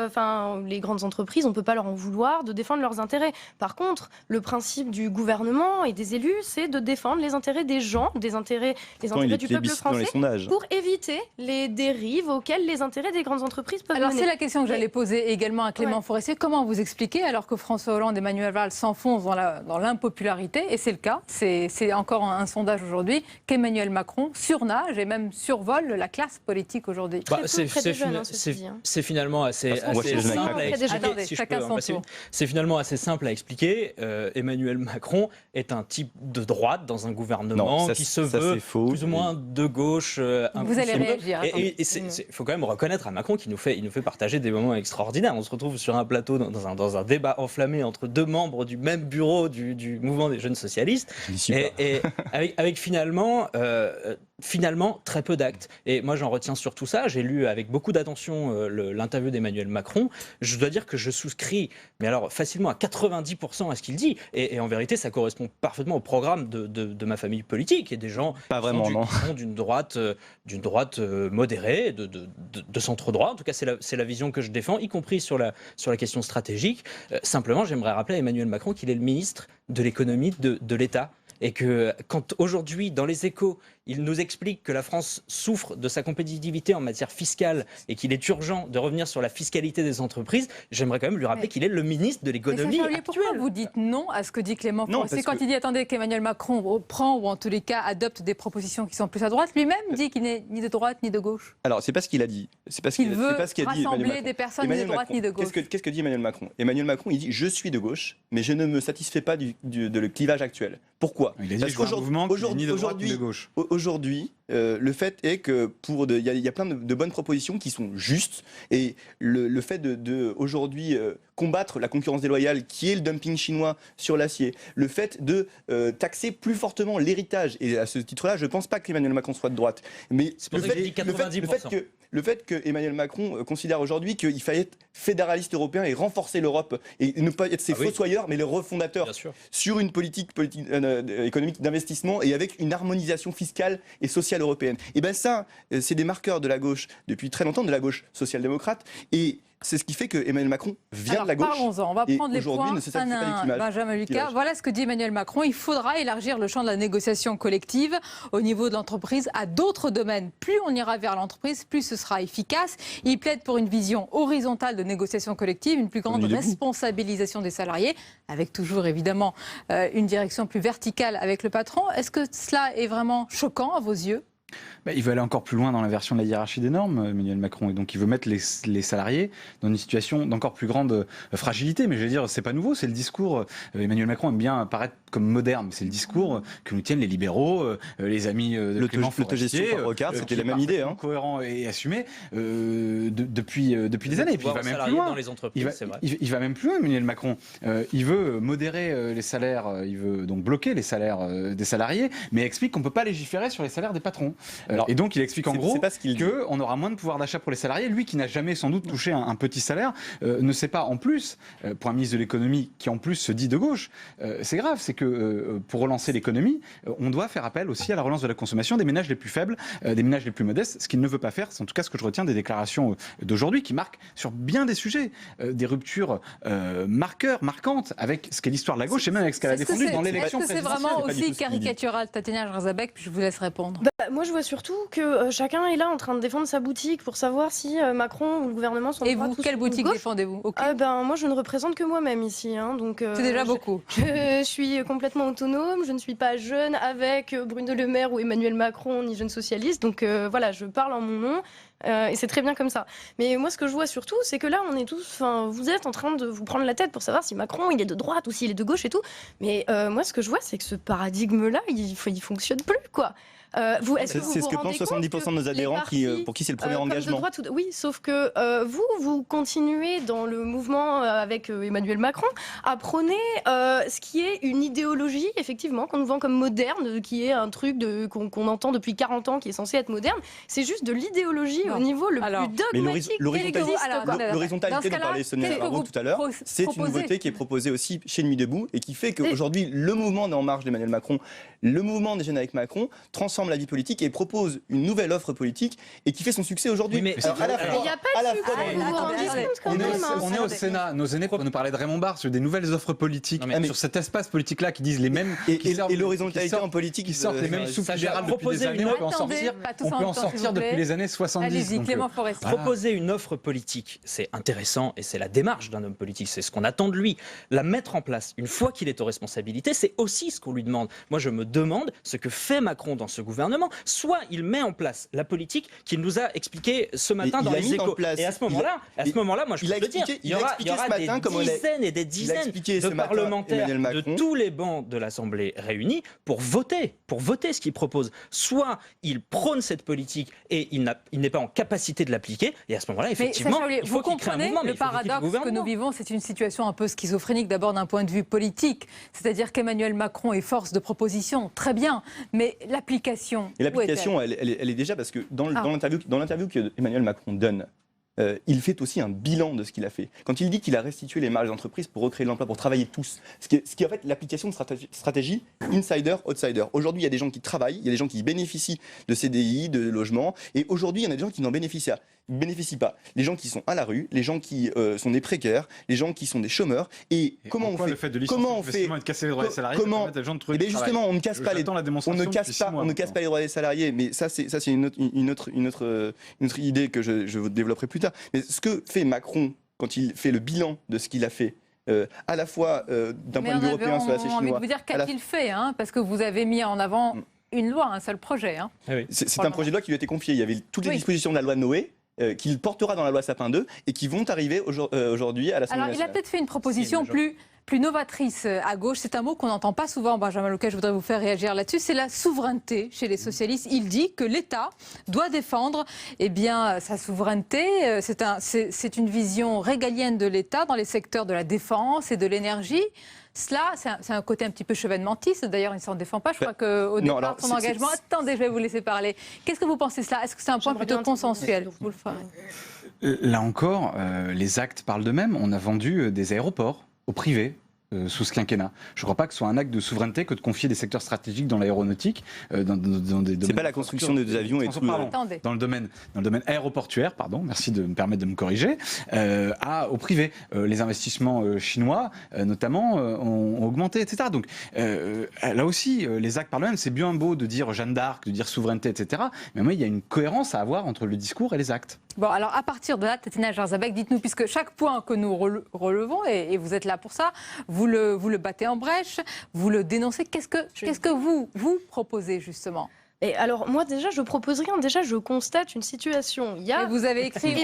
les grandes entreprises, on ne peut pas leur en vouloir de défendre leurs intérêts. Par contre, le principe du gouvernement et des élus, c'est de défendre les intérêts des gens, les intérêts du peuple français, pour éviter les dérives auxquelles les intérêts des grandes entreprises peuvent mener. Alors c'est la question que j'allais poser également à Clément Forestier. Comment vous expliquez, alors que François Hollande et Emmanuel Valls s'enfoncent dans l'impopularité, et c'est le cas, c'est encore un sondage aujourd'hui, qu'Emmanuel Macron surnage et même survole la classe politique aujourd'hui. C'est finalement assez simple à expliquer. C'est finalement assez simple à expliquer. Emmanuel Macron est un type de droite dans un gouvernement qui se veut plus ou moins de gauche. Vous allez réagir. Et il faut quand même reconnaître à Macron qu'il nous fait partager des moments extraordinaires. On se retrouve sur un plateau dans un débat enflammé entre deux membres du même bureau du mouvement des jeunes socialistes, et avec finalement très peu d'actes. Et moi j'en retiens surtout ça. J'ai lu avec beaucoup d'attention l'interview d'Emmanuel Macron. Je dois dire que je souscris, mais alors facilement à 90% à ce qu'il dit. Et en vérité, ça correspond parfaitement au programme de ma famille politique et des gens qui sont d'une droite modérée, de centre droit. En tout cas, c'est la vision que je défends, y compris sur la question stratégique. Simplement, j'aimerais rappeler à Emmanuel Macron qu'il est le ministre de l'économie de l'État. Et que quand aujourd'hui, dans les Échos, il nous explique que la France souffre de sa compétitivité en matière fiscale et qu'il est urgent de revenir sur la fiscalité des entreprises, j'aimerais quand même lui rappeler qu'il est le ministre de l'économie actuelle. Pourquoi vous dites non à ce que dit Clément Forestier quand il dit attendez qu'Emmanuel Macron prend ou en tous les cas adopte des propositions qui sont plus à droite, lui-même dit qu'il n'est ni de droite ni de gauche. Alors c'est pas ce qu'il a dit. C'est pas ce qu'il veut dit rassembler des personnes ni de droite ni de gauche. Qu'est-ce que dit Emmanuel Macron ? Emmanuel Macron, il dit je suis de gauche, mais je ne me satisfais pas de le clivage actuel. Pourquoi ? Parce qu'aujourd'hui, le fait est que il y a plein de bonnes propositions qui sont justes, et le fait de aujourd'hui combattre la concurrence déloyale qui est le dumping chinois sur l'acier, le fait de taxer plus fortement l'héritage, et à ce titre-là, je ne pense pas qu'Emmanuel Macron soit de droite, mais le fait que Emmanuel Macron considère aujourd'hui qu'il fallait être fédéraliste européen et renforcer l'Europe et ne pas être ses fossoyeurs mais les refondateurs sur une politique économique d'investissement et avec une harmonisation fiscale et sociale européenne. Et bien ça, c'est des marqueurs de la gauche depuis très longtemps, de la gauche social-démocrate, et c'est ce qui fait que Emmanuel Macron vient de la gauche. Parlons-en, on va prendre les points. Benjamin Lucas, voilà ce que dit Emmanuel Macron. Il faudra élargir le champ de la négociation collective au niveau de l'entreprise à d'autres domaines. Plus on ira vers l'entreprise, plus ce sera efficace. Il plaide pour une vision horizontale de négociation collective, une plus grande responsabilisation des salariés, avec toujours évidemment une direction plus verticale avec le patron. Est-ce que cela est vraiment choquant à vos yeux ? Il veut aller encore plus loin dans l'inversion de la hiérarchie des normes, Emmanuel Macron, et donc il veut mettre les salariés dans une situation d'encore plus grande fragilité. Mais je veux dire, c'est pas nouveau, c'est le discours. Emmanuel Macron aime bien paraître comme moderne, mais c'est le discours que nous tiennent les libéraux, les amis de Clément Forestier. C'était la même idée, cohérent et assumé depuis des années. Et puis il va même plus loin. Dans les entreprises, il va même plus loin, Emmanuel Macron. Il veut modérer les salaires, il veut donc bloquer les salaires des salariés, mais explique qu'on peut pas légiférer sur les salaires des patrons. Et donc il explique en gros qu'on aura moins de pouvoir d'achat pour les salariés. Lui qui n'a jamais sans doute touché un petit salaire ne sait pas en plus, pour un ministre de l'économie qui en plus se dit de gauche, c'est grave, c'est que pour relancer l'économie, on doit faire appel aussi à la relance de la consommation des ménages les plus faibles, des ménages les plus modestes, ce qu'il ne veut pas faire. C'est en tout cas ce que je retiens des déclarations d'aujourd'hui qui marquent sur bien des sujets, des ruptures marquantes avec ce qu'est l'histoire de la gauche et même avec ce qu'elle a défendu dans l'élection présidentielle. Est-ce que c'est vraiment aussi caricatural, Tatiana Jarzabec, puis je vous laisse répondre. Moi, je vois surtout que chacun est là en train de défendre sa boutique pour savoir si Macron ou le gouvernement sont de droite. Et vous, quelle boutique défendez-vous? Moi, je ne représente que moi-même ici. Donc, c'est déjà beaucoup. Je suis complètement autonome, je ne suis pas jeune avec Bruno Le Maire ou Emmanuel Macron, ni jeune socialiste. Donc voilà, je parle en mon nom. Et c'est très bien comme ça. Mais moi, ce que je vois surtout, c'est que là, on est tous, vous êtes en train de vous prendre la tête pour savoir si Macron, il est de droite ou s'il est de gauche et tout. Mais moi, ce que je vois, c'est que ce paradigme-là, il fonctionne plus, quoi. C'est ce que pensent 70% de nos adhérents pour qui c'est le premier engagement. Oui, sauf que vous continuez dans le mouvement avec Emmanuel Macron à prôner ce qui est une idéologie, effectivement, qu'on nous vend comme moderne, qui est un truc qu'on entend depuis 40 ans, qui est censé être moderne. C'est juste de l'idéologie au niveau le plus dogmatique. L'horizontalité dont parlait Sonia Laborde tout à l'heure, c'est une nouveauté qui est proposée aussi chez Nuit debout et qui fait qu'aujourd'hui, le mouvement d'En Marche d'Emmanuel Macron, le mouvement des jeunes avec Macron, transforme la vie politique et propose une nouvelle offre politique et qui fait son succès aujourd'hui. Il n'y a pas de on est au Sénat. Nos aînés nous parlaient de Raymond Barre sur des nouvelles offres politiques, sur cet espace politique-là qui disent les mêmes... Et l'horizontalité en politique qui sortent les mêmes soupes libérales depuis des années. On peut en sortir depuis les années 70. Allez-y, Clément Forestier. Proposer une offre politique, c'est intéressant et c'est la démarche d'un homme politique, c'est ce qu'on attend de lui. La mettre en place, une fois qu'il est aux responsabilités, c'est aussi ce qu'on lui demande. Moi, je me demande ce que fait Macron dans ce gouvernement. Soit il met en place la politique qu'il nous a expliqué ce matin dans les Échos. Et à ce moment-là, moi je peux le dire, il y aura des dizaines et des dizaines de parlementaires de tous les bancs de l'Assemblée réunis pour voter ce qu'il propose. Soit il prône cette politique et il n'est pas en capacité de l'appliquer, et à ce moment-là, effectivement, il faut qu'il crée un mouvement. Le paradoxe que nous vivons, c'est une situation un peu schizophrénique, d'abord d'un point de vue politique, c'est-à-dire qu'Emmanuel Macron est force de proposition, très bien, mais l'application... Et l'application, elle est déjà, parce que dans l'interview qu'Emmanuel Macron donne, il fait aussi un bilan de ce qu'il a fait. Quand il dit qu'il a restitué les marges des entreprises pour recréer de l'emploi, pour travailler tous, ce qui est en fait l'application de stratégie insider-outsider. Aujourd'hui, il y a des gens qui travaillent, il y a des gens qui bénéficient de CDI, de logements, et aujourd'hui, il y en a des gens qui n'en bénéficient pas. Les gens qui sont à la rue, les gens qui sont des précaires, les gens qui sont des chômeurs. Et comment on fait le fait de licencier et de casser les droits des salariés, justement, on ne casse pas les droits des salariés, mais ça c'est une autre idée que je vous développerai plus tard. Mais ce que fait Macron quand il fait le bilan de ce qu'il a fait, à la fois d'un point de vue européen, sur la chinois. On a envie de vous dire qu'a-t-il fait, parce que vous avez mis en avant une loi, un seul projet. C'est un projet de loi qui lui a été confié. Il y avait toutes les dispositions de la loi Noé, qu'il portera dans la loi Sapin 2 et qui vont arriver aujourd'hui à l'Assemblée nationale. Alors, il a peut-être fait une proposition plus novatrice à gauche. C'est un mot qu'on n'entend pas souvent, Benjamin Leclerc, je voudrais vous faire réagir là-dessus. C'est la souveraineté chez les socialistes. Il dit que l'État doit défendre sa souveraineté. C'est une vision régalienne de l'État dans les secteurs de la défense et de l'énergie. Cela, c'est un côté un petit peu chevènementiste. D'ailleurs, il ne s'en défend pas. Je crois qu'au départ de son engagement... Attendez, je vais vous laisser parler. Qu'est-ce que vous pensez de cela? Est-ce que c'est un point plutôt consensuel? Vous le ferez. Là encore, les actes parlent d'eux-mêmes. On a vendu des aéroports au privé. Sous ce quinquennat. Je ne crois pas que ce soit un acte de souveraineté que de confier des secteurs stratégiques dans l'aéronautique, dans des domaines... C'est pas la construction des avions et tout. Dans le domaine aéroportuaire, merci de me permettre de me corriger, au privé. Les investissements chinois, notamment, ont augmenté, etc. Donc là aussi, les actes par eux-mêmes, c'est bien beau de dire Jeanne d'Arc, de dire souveraineté, etc. Mais moi, il y a une cohérence à avoir entre le discours et les actes. Bon, alors à partir de là, Tatiana Jarzabec, dites-nous, puisque chaque point que nous relevons, et vous êtes là pour ça, vous le battez en brèche, vous le dénoncez. Qu'est-ce que vous proposez justement? Et alors, moi, déjà, je propose rien. Déjà, je constate une situation. Il y a vous avez écrit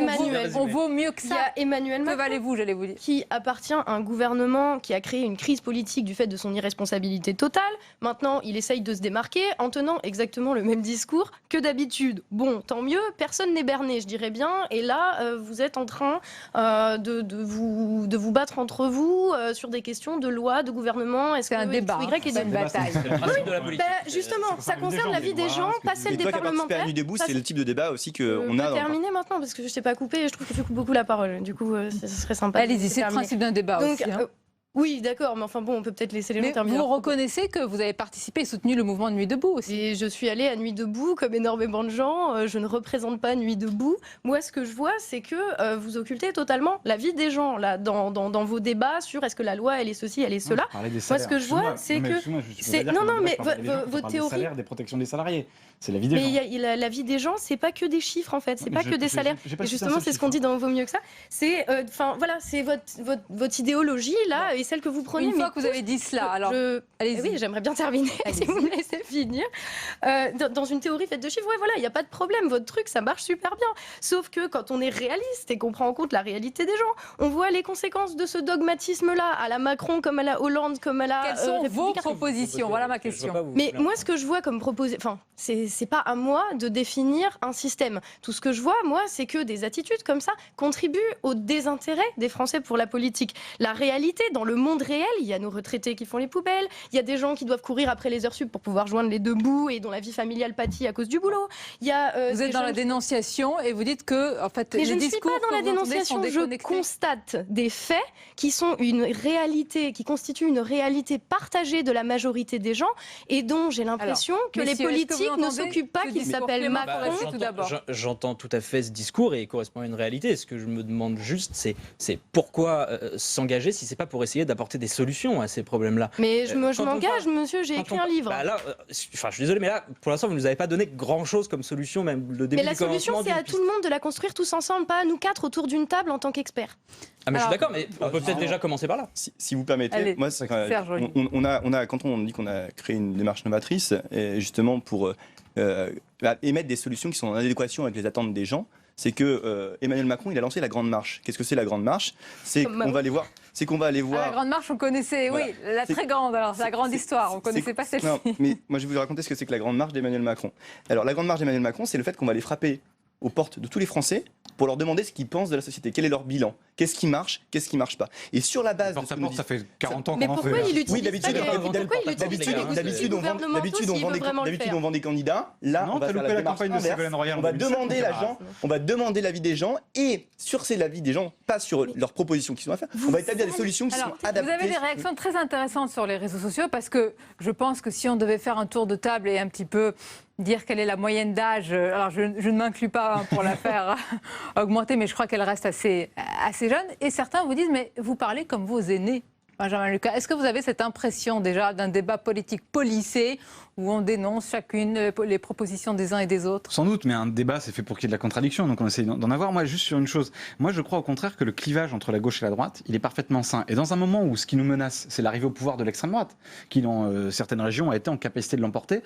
on vaut mieux que ça. Il y a Emmanuel Macron, que valez-vous, j'allais vous dire, qui appartient à un gouvernement qui a créé une crise politique du fait de son irresponsabilité totale. Maintenant, il essaye de se démarquer en tenant exactement le même discours que d'habitude. Bon, tant mieux, personne n'est berné, je dirais bien. Et là, vous êtes en train de vous battre entre vous sur des questions de loi, de gouvernement. C'est un débat, c'est une bataille. Justement, ça concerne la vie des des gens, pas celle des parlementaires. Nuit debout, c'est le type de débat aussi qu'on a. Terminer maintenant parce que je t'ai pas coupé et je trouve que tu coupes beaucoup la parole. Du coup, ce serait sympa. Allez-y, c'est le principe d'un débat aussi. Oui, d'accord, mais enfin bon, on peut peut-être laisser les gens terminer. Vous reconnaissez que vous avez participé et soutenu le mouvement de Nuit debout aussi. Et je suis allée à Nuit debout, comme énormément de gens. Je ne représente pas Nuit debout. Moi, ce que je vois, c'est que vous occultez totalement la vie des gens là, dans vos débats sur est-ce que la loi, elle est ceci, elle est cela. Moi, ce que je vois, c'est que... Non, mais votre théorie... Des salaires, des protections des salariés. C'est la vie des gens. Mais la vie des gens, c'est pas que des chiffres en fait, c'est pas que des salaires. Et justement, c'est ce qu'on dit dans Vaut mieux que ça. C'est, voilà, c'est votre idéologie là et celle que vous prenez. Une fois que vous avez dit cela, alors allez-y. Oui, j'aimerais bien terminer si vous me laissez finir. Dans une théorie faite de chiffres, ouais, voilà, il n'y a pas de problème. Votre truc, ça marche super bien. Sauf que quand on est réaliste et qu'on prend en compte la réalité des gens, on voit les conséquences de ce dogmatisme-là, à la Macron, comme à la Hollande, comme à la. Quelles sont vos propositions? Voilà ma question. Mais moi, ce que je vois comme proposition, c'est pas à moi de définir un système. Tout ce que je vois, moi, c'est que des attitudes comme ça contribuent au désintérêt des Français pour la politique. La réalité, dans le monde réel, il y a nos retraités qui font les poubelles, il y a des gens qui doivent courir après les heures sup pour pouvoir joindre les deux bouts et dont la vie familiale pâtit à cause du boulot. Il y a, vous êtes dans la dénonciation et vous dites que, en fait, mais les discours je ne suis pas dans la dénonciation, je constate des faits qui sont une réalité, qui constituent une réalité partagée de la majorité des gens et dont j'ai l'impression que les politiques ne s'occupent pas, qu'ils s'appellent Macron. J'entends tout à fait ce discours et il correspond à une réalité. Ce que je me demande juste, c'est pourquoi s'engager si c'est pas pour essayer d'apporter des solutions à ces problèmes-là. Mais je m'engage, monsieur, j'ai écrit un livre. Là, je suis désolé, mais là, pour l'instant, vous ne nous avez pas donné grand-chose comme solution, même le début. Mais la solution, c'est à tout le monde de la construire tous ensemble, pas à nous quatre autour d'une table en tant qu'experts. Ah mais je suis d'accord, mais on peut peut-être déjà commencer par là. Si vous permettez, moi, quand on dit qu'on a créé une démarche novatrice, justement pour émettre des solutions qui sont en adéquation avec les attentes des gens, c'est que Emmanuel Macron, il a lancé la Grande Marche. Qu'est-ce que c'est la Grande Marche? C'est qu'on va aller voir. La Grande Marche, on connaissait, voilà. Oui, la très grande. Alors, c'est la grande histoire. On ne connaissait pas celle-ci. Non, mais moi, je vais vous raconter ce que c'est que la Grande Marche d'Emmanuel Macron. Alors, la Grande Marche d'Emmanuel Macron, c'est le fait qu'on va aller frapper aux portes de tous les Français pour leur demander ce qu'ils pensent de la société, quel est leur bilan, qu'est-ce qui marche pas. Et sur la base de ce que nous ça fait 40 ans qu'on en fait. Oui, d'habitude on vend des candidats. Là, on va faire la démarche inverse. On va demander l'avis des gens et sur l'avis des gens, pas sur leurs propositions qui sont à faire. On va établir des solutions qui sont adaptées. Vous avez des réactions très intéressantes sur les réseaux sociaux parce que je pense que si on devait faire un tour de table et un petit peu dire quelle est la moyenne d'âge, alors je ne m'inclus pas pour la faire augmenter, mais je crois qu'elle reste assez jeune. Et certains vous disent, mais vous parlez comme vos aînés, Benjamin Lucas. Est-ce que vous avez cette impression déjà d'un débat politique policé où on dénonce chacune les propositions des uns et des autres? Sans doute, mais un débat, c'est fait pour qu'il y ait de la contradiction, donc on essaie d'en avoir. Moi, juste sur une chose, moi je crois au contraire que le clivage entre la gauche et la droite, il est parfaitement sain. Et dans un moment où ce qui nous menace, c'est l'arrivée au pouvoir de l'extrême droite, qui dans certaines régions a été en capacité de l'emporter,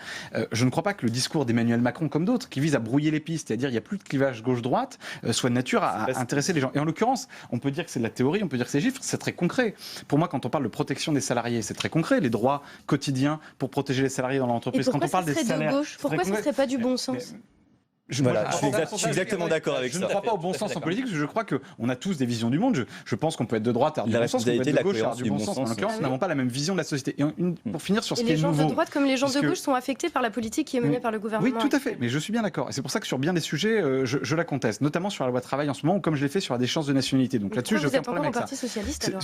je ne crois pas que le discours d'Emmanuel Macron, comme d'autres, qui vise à brouiller les pistes, c'est-à-dire il n'y a plus de clivage gauche-droite, soit de nature à intéresser les gens. Et en l'occurrence, on peut dire que c'est de la théorie, on peut dire que c'est chiffres, c'est très concret. Pour moi, quand on parle de protection des salariés, c'est très concret, les droits quotidiens pour protéger les salariés dans l'entreprise. Quand on parle des salaires, pourquoi ce ne serait pas du bon sens? Je suis exactement d'accord avec ça. Je ne crois pas au bon sens en politique, parce que je crois qu'on a tous des visions du monde. Je pense qu'on peut être de droite à du bon sens, qu'on peut être de gauche à du bon sens. En l'occurrence, nous n'avons pas la même vision de la société. Et pour finir sur ce qui est nouveau... les gens de droite comme les gens de gauche sont affectés par la politique qui est menée par le gouvernement. Oui, tout à fait. Mais je suis bien d'accord. Et c'est pour ça que sur bien des sujets, je la conteste. Notamment sur la loi travail en ce moment, ou comme je l'ai fait sur la déchéance de nationalité. Donc là-dessus, je fais un problème avec ça. Vous êtes encore au Parti socialiste alors?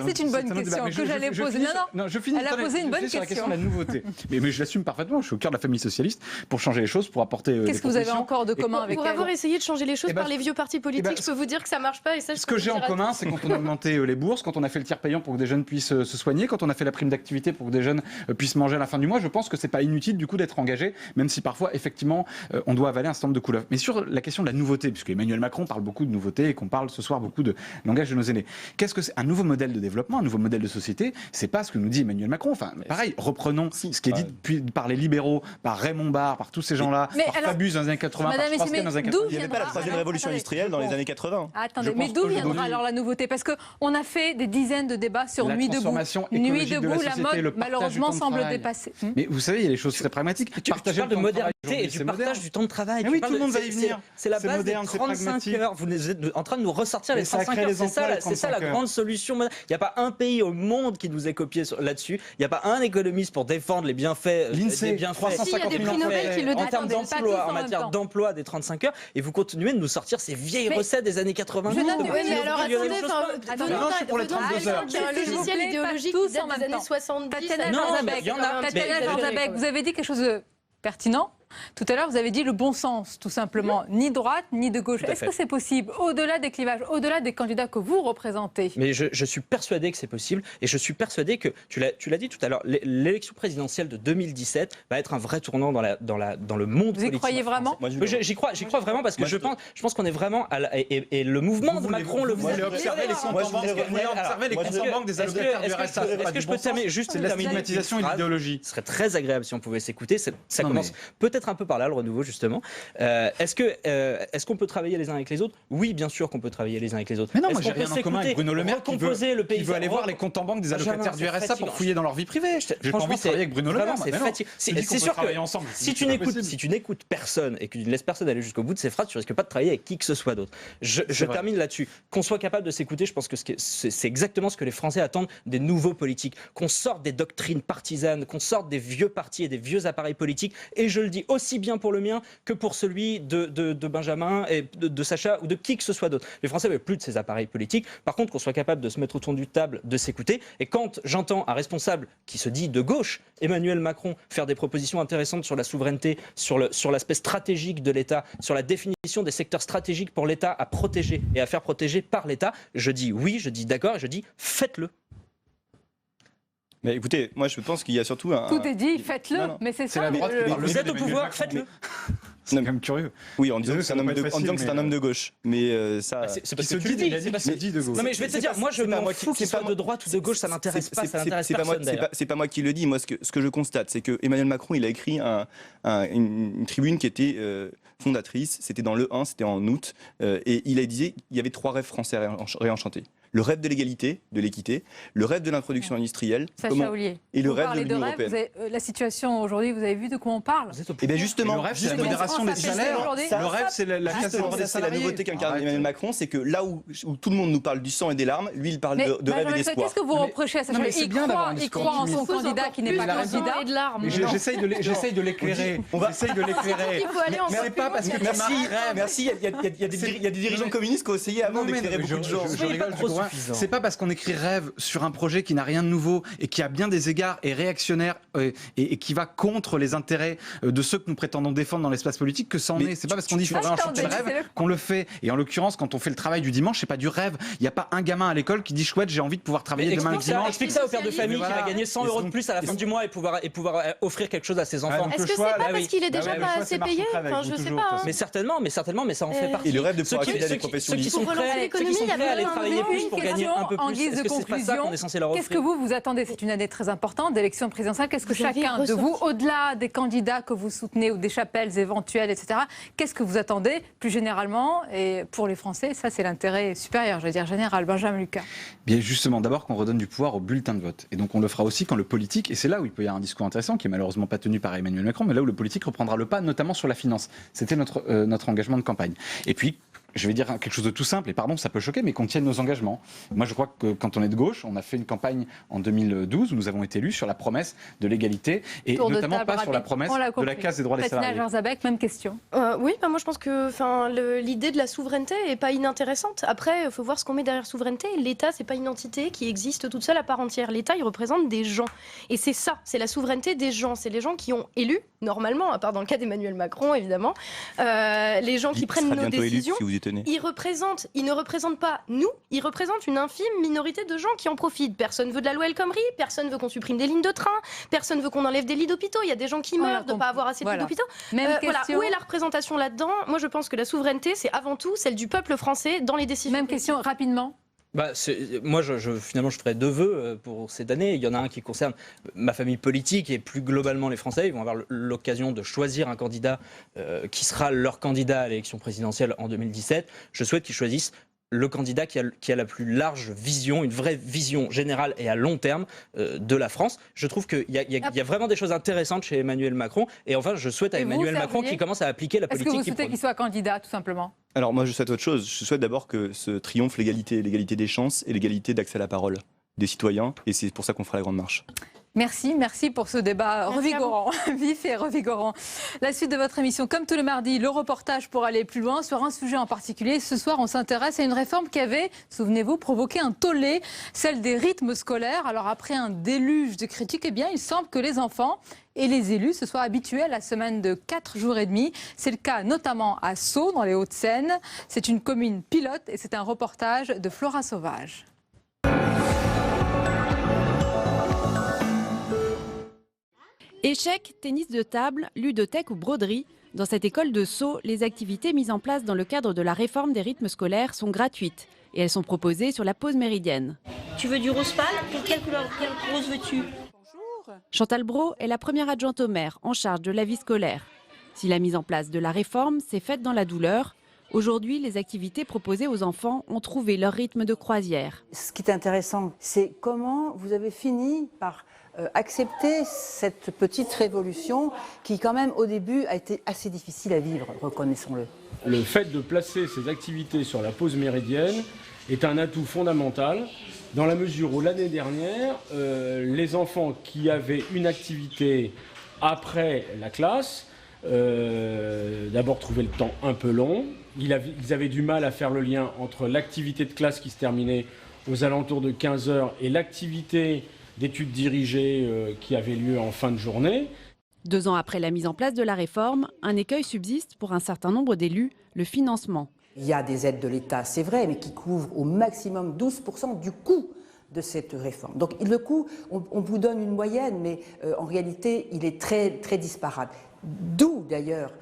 C'est une bonne question que j'allais poser. Non, je finis. Elle a posé une bonne question. Sur la question de la nouveauté. Mais je l'assume parfaitement. Je suis au cœur de la famille socialiste pour changer les choses, pour apporter. Qu'est-ce que vous avez encore de commun avec elle? Pour avoir essayé de changer les choses par les vieux partis politiques, je peux vous dire que ça marche pas. Et ça, ce que j'ai en commun, c'est quand on a augmenté les bourses, quand on a fait le tiers payant pour que des jeunes puissent se soigner, quand on a fait la prime d'activité pour que des jeunes puissent manger à la fin du mois, je pense que c'est pas inutile du coup d'être engagé, même si parfois effectivement on doit avaler un certain nombre de couleuvres. Mais sur la question de la nouveauté, puisque Emmanuel Macron parle beaucoup de nouveautés et qu'on parle ce soir beaucoup de langage de nos aînés, qu'est-ce que c'est un nouveau modèle de développement, un nouveau modèle de société? C'est pas ce que nous dit Emmanuel Macron. Enfin, pareil, reprenons ce qui est dit par les libéraux, par Raymond Barre, par tous ces gens-là, par Fabius dans les années 80, par Strauss-Kahn dans les années 80. Il n'y avait pas la troisième révolution industrielle dans les années 80. Attendez, mais d'où viendra alors la nouveauté? Parce qu'on a fait des dizaines de débats sur Nuit debout. Nuit debout, la mode, malheureusement, semble dépasser. Mais vous savez, il y a des choses très pragmatiques. Tu parles de modernité. l'égalité et du partage du temps de travail. Oui, tout le monde va y venir. C'est la base des 35 heures. Vous êtes en train de nous ressortir les 35 heures. C'est ça la grande solution. Il n'y a pas un pays au monde qui nous ait copié là-dessus. Il n'y a pas un économiste pour défendre les bienfaits. L'INSEE, 350 000 en termes d'emploi, en matière d'emploi des 35 heures. Et vous continuez de nous sortir ces vieilles recettes des années 90. Mais alors attendez, non, c'est pour les 32 heures. C'est un logiciel idéologique qui date des années 70. Non, mais il y en a. Vous avez dit quelque chose de pertinent. Tout à l'heure, vous avez dit le bon sens, tout simplement. Ni droite, ni de gauche. Est-ce que c'est possible, au-delà des clivages, au-delà des candidats que vous représentez? Mais je suis persuadé que c'est possible. Et je suis persuadé que, tu l'as dit tout à l'heure, l'élection présidentielle de 2017 va être un vrai tournant dans le monde politique. Vous y croyez vraiment? J'y crois vraiment parce que je pense qu'on est vraiment... Et le mouvement de Macron... Vous voulez observer les comptes en banque des allocataires du RSA. Est-ce que je peux terminer juste la stigmatisation et l'idéologie. Ce serait très agréable si on pouvait s'écouter. Ça commence peut-être un peu par là, le renouveau, justement. Est-ce qu'on peut travailler les uns avec les autres? Oui, bien sûr qu'on peut travailler les uns avec les autres. Mais non, moi j'ai rien en commun avec Bruno Le Maire qui veut aller voir les comptes en banque des allocataires du RSA pour fouiller dans leur vie privée. J'ai pas envie de travailler avec Bruno Le Maire. C'est sûr que si tu n'écoutes personne et que tu ne laisses personne aller jusqu'au bout de ces phrases, tu risques pas de travailler avec qui que ce soit d'autre. Je termine là-dessus. Qu'on soit capable de s'écouter, je pense que c'est exactement ce que les Français attendent des nouveaux politiques. Qu'on sorte des doctrines partisanes, qu'on sorte des vieux partis et des vieux appareils politiques. Et je le dis aussi bien pour le mien que pour celui de Benjamin et de Sacha ou de qui que ce soit d'autre. Les Français ne veulent plus de ces appareils politiques. Par contre, qu'on soit capable de se mettre autour d'une table, de s'écouter. Et quand j'entends un responsable qui se dit de gauche, Emmanuel Macron, faire des propositions intéressantes sur la souveraineté, sur l'aspect stratégique de l'État, sur la définition des secteurs stratégiques pour l'État à protéger et à faire protéger par l'État, je dis oui, je dis d'accord et je dis faites-le. Mais écoutez, moi je pense qu'il y a surtout un... Tout est dit, faites-le, mais c'est ça. Vous êtes au pouvoir, faites-le. C'est quand même curieux. Oui, en disant que c'est un homme de gauche. Mais ça... C'est parce que tu le dis. Il a dit que c'est dit de gauche. Non mais je vais te dire, moi je m'en fous qu'il soit de droite ou de gauche, ça m'intéresse pas, ça n'intéresse personne d'ailleurs. C'est pas moi qui le dis. Moi, ce que je constate, c'est que Emmanuel Macron, il a écrit une tribune qui était fondatrice. C'était dans le 1, c'était en août. Et il a dit qu'il y avait 3 rêves français réenchantés. Le rêve de l'égalité, de l'équité, le rêve de l'introduction industrielle et le rêve de l'Union européenne. La situation aujourd'hui, vous avez vu de quoi on parle? Et bien justement, le rêve c'est la modération des salaires. Le rêve c'est la nouveauté qu'incarne Emmanuel Macron, c'est que là où tout le monde nous parle du sang et des larmes, lui il parle de rêve et d'espoir. Qu'est-ce que vous reprochez à Sacha? Il croit en son candidat qui n'est pas candidat. J'essaye de l'éclairer. Mais c'est pas parce que merci. Il y a des dirigeants communistes qui ont essayé avant d'éclairer beaucoup de gens. C'est pas parce qu'on écrit rêve sur un projet qui n'a rien de nouveau et qui à bien des égards est réactionnaire et qui va contre les intérêts de ceux que nous prétendons défendre dans l'espace politique que ça en est. C'est pas parce qu'on dit qu'il faut réenchanter le rêve qu'on le fait. Et en l'occurrence, quand on fait le travail du dimanche, c'est pas du rêve. Il n'y a pas un gamin à l'école qui dit chouette, j'ai envie de pouvoir travailler demain le dimanche. Explique ça au père de famille qui va gagner 100 € de plus à la fin du mois et pouvoir offrir quelque chose à ses enfants. Est-ce que c'est pas parce qu'il est déjà pas assez payé? Enfin, je sais pas. Mais certainement, mais ça en fait partie. Et le rêve de pouvoir accéder à des professions libres. Ceux qui sont prêts à aller travailler plus pour gagner un peu plus. En guise de conclusion, qu'est-ce que vous attendez? C'est une année très importante d'élection présidentielle. Qu'est-ce que chacun de vous, au-delà des candidats que vous soutenez ou des chapelles éventuelles, etc., qu'est-ce que vous attendez plus généralement? Et pour les Français, ça c'est l'intérêt supérieur, je veux dire général. Benjamin Lucas. Bien justement, d'abord qu'on redonne du pouvoir au bulletin de vote. Et donc on le fera aussi quand le politique, et c'est là où il peut y avoir un discours intéressant qui est malheureusement pas tenu par Emmanuel Macron, mais là où le politique reprendra le pas, notamment sur la finance. C'était notre engagement de campagne. Et puis, je vais dire quelque chose de tout simple, et pardon, ça peut choquer, mais qu'on tienne nos engagements. Moi, je crois que quand on est de gauche, on a fait une campagne en 2012 où nous avons été élus sur la promesse de l'égalité, et notamment pas sur la promesse de la casse des droits des salariés. Jarzabek, même question. Oui, moi je pense que l'idée de la souveraineté est pas inintéressante. Après, il faut voir ce qu'on met derrière souveraineté. L'État, c'est pas une entité qui existe toute seule à part entière. L'État, il représente des gens. Et c'est ça, c'est la souveraineté des gens. C'est les gens qui ont élu, normalement, à part dans le cas d'Emmanuel Macron, évidemment, les gens qui prennent nos décisions. Ils ne représentent pas nous, ils représentent une infime minorité de gens qui en profitent. Personne veut de la loi El Khomri, personne veut qu'on supprime des lignes de train, personne veut qu'on enlève des lits d'hôpitaux. Il y a des gens qui meurent de ne pas avoir assez de lits d'hôpitaux. Où est la représentation là-dedans? Moi, je pense que la souveraineté, c'est avant tout celle du peuple français dans les décisions. Même question, rapidement. Moi, finalement, je ferai 2 vœux pour cette année. Il y en a un qui concerne ma famille politique et plus globalement les Français. Ils vont avoir l'occasion de choisir un candidat qui sera leur candidat à l'élection présidentielle en 2017. Je souhaite qu'ils choisissent le candidat qui a la plus large vision, une vraie vision générale et à long terme de la France. Je trouve qu'il y a vraiment des choses intéressantes chez Emmanuel Macron. Et enfin, je souhaite à Emmanuel Macron qu'il commence à appliquer la politique. Est-ce que vous souhaitez qu'il soit candidat, tout simplement ? Alors moi, je souhaite autre chose. Je souhaite d'abord que se triomphe l'égalité des chances et l'égalité d'accès à la parole des citoyens. Et c'est pour ça qu'on fera la grande marche. Merci pour ce débat revigorant, vif et revigorant. La suite de votre émission, comme tous les mardis, le reportage pour aller plus loin sur un sujet en particulier. Ce soir, on s'intéresse à une réforme qui avait, souvenez-vous, provoqué un tollé, celle des rythmes scolaires. Alors après un déluge de critiques, eh bien, il semble que les enfants et les élus se soient habitués à la semaine de 4 jours et demi. C'est le cas notamment à Sceaux, dans les Hauts-de-Seine. C'est une commune pilote et c'est un reportage de Flora Sauvage. Échecs, tennis de table, ludothèque ou broderie. Dans cette école de Sceaux, les activités mises en place dans le cadre de la réforme des rythmes scolaires sont gratuites et elles sont proposées sur la pause méridienne. Tu veux du rose pâle ? Pour quelle couleur, quelle rose veux-tu ? Chantal Brault est la première adjointe au maire en charge de la vie scolaire. Si la mise en place de la réforme s'est faite dans la douleur, aujourd'hui, les activités proposées aux enfants ont trouvé leur rythme de croisière. Ce qui est intéressant, c'est comment vous avez fini par accepter cette petite révolution qui, quand même, au début, a été assez difficile à vivre, reconnaissons-le. Le fait de placer ces activités sur la pause méridienne est un atout fondamental dans la mesure où l'année dernière, les enfants qui avaient une activité après la classe, d'abord trouvaient le temps un peu long. Ils avaient du mal à faire le lien entre l'activité de classe qui se terminait aux alentours de 15h et l'activité d'études dirigées qui avait lieu en fin de journée. 2 ans après la mise en place de la réforme, un écueil subsiste pour un certain nombre d'élus, le financement. Il y a des aides de l'État, c'est vrai, mais qui couvrent au maximum 12% du coût de cette réforme. Donc le coût, on vous donne une moyenne, mais en réalité, il est très, très disparate. D'où d'ailleurs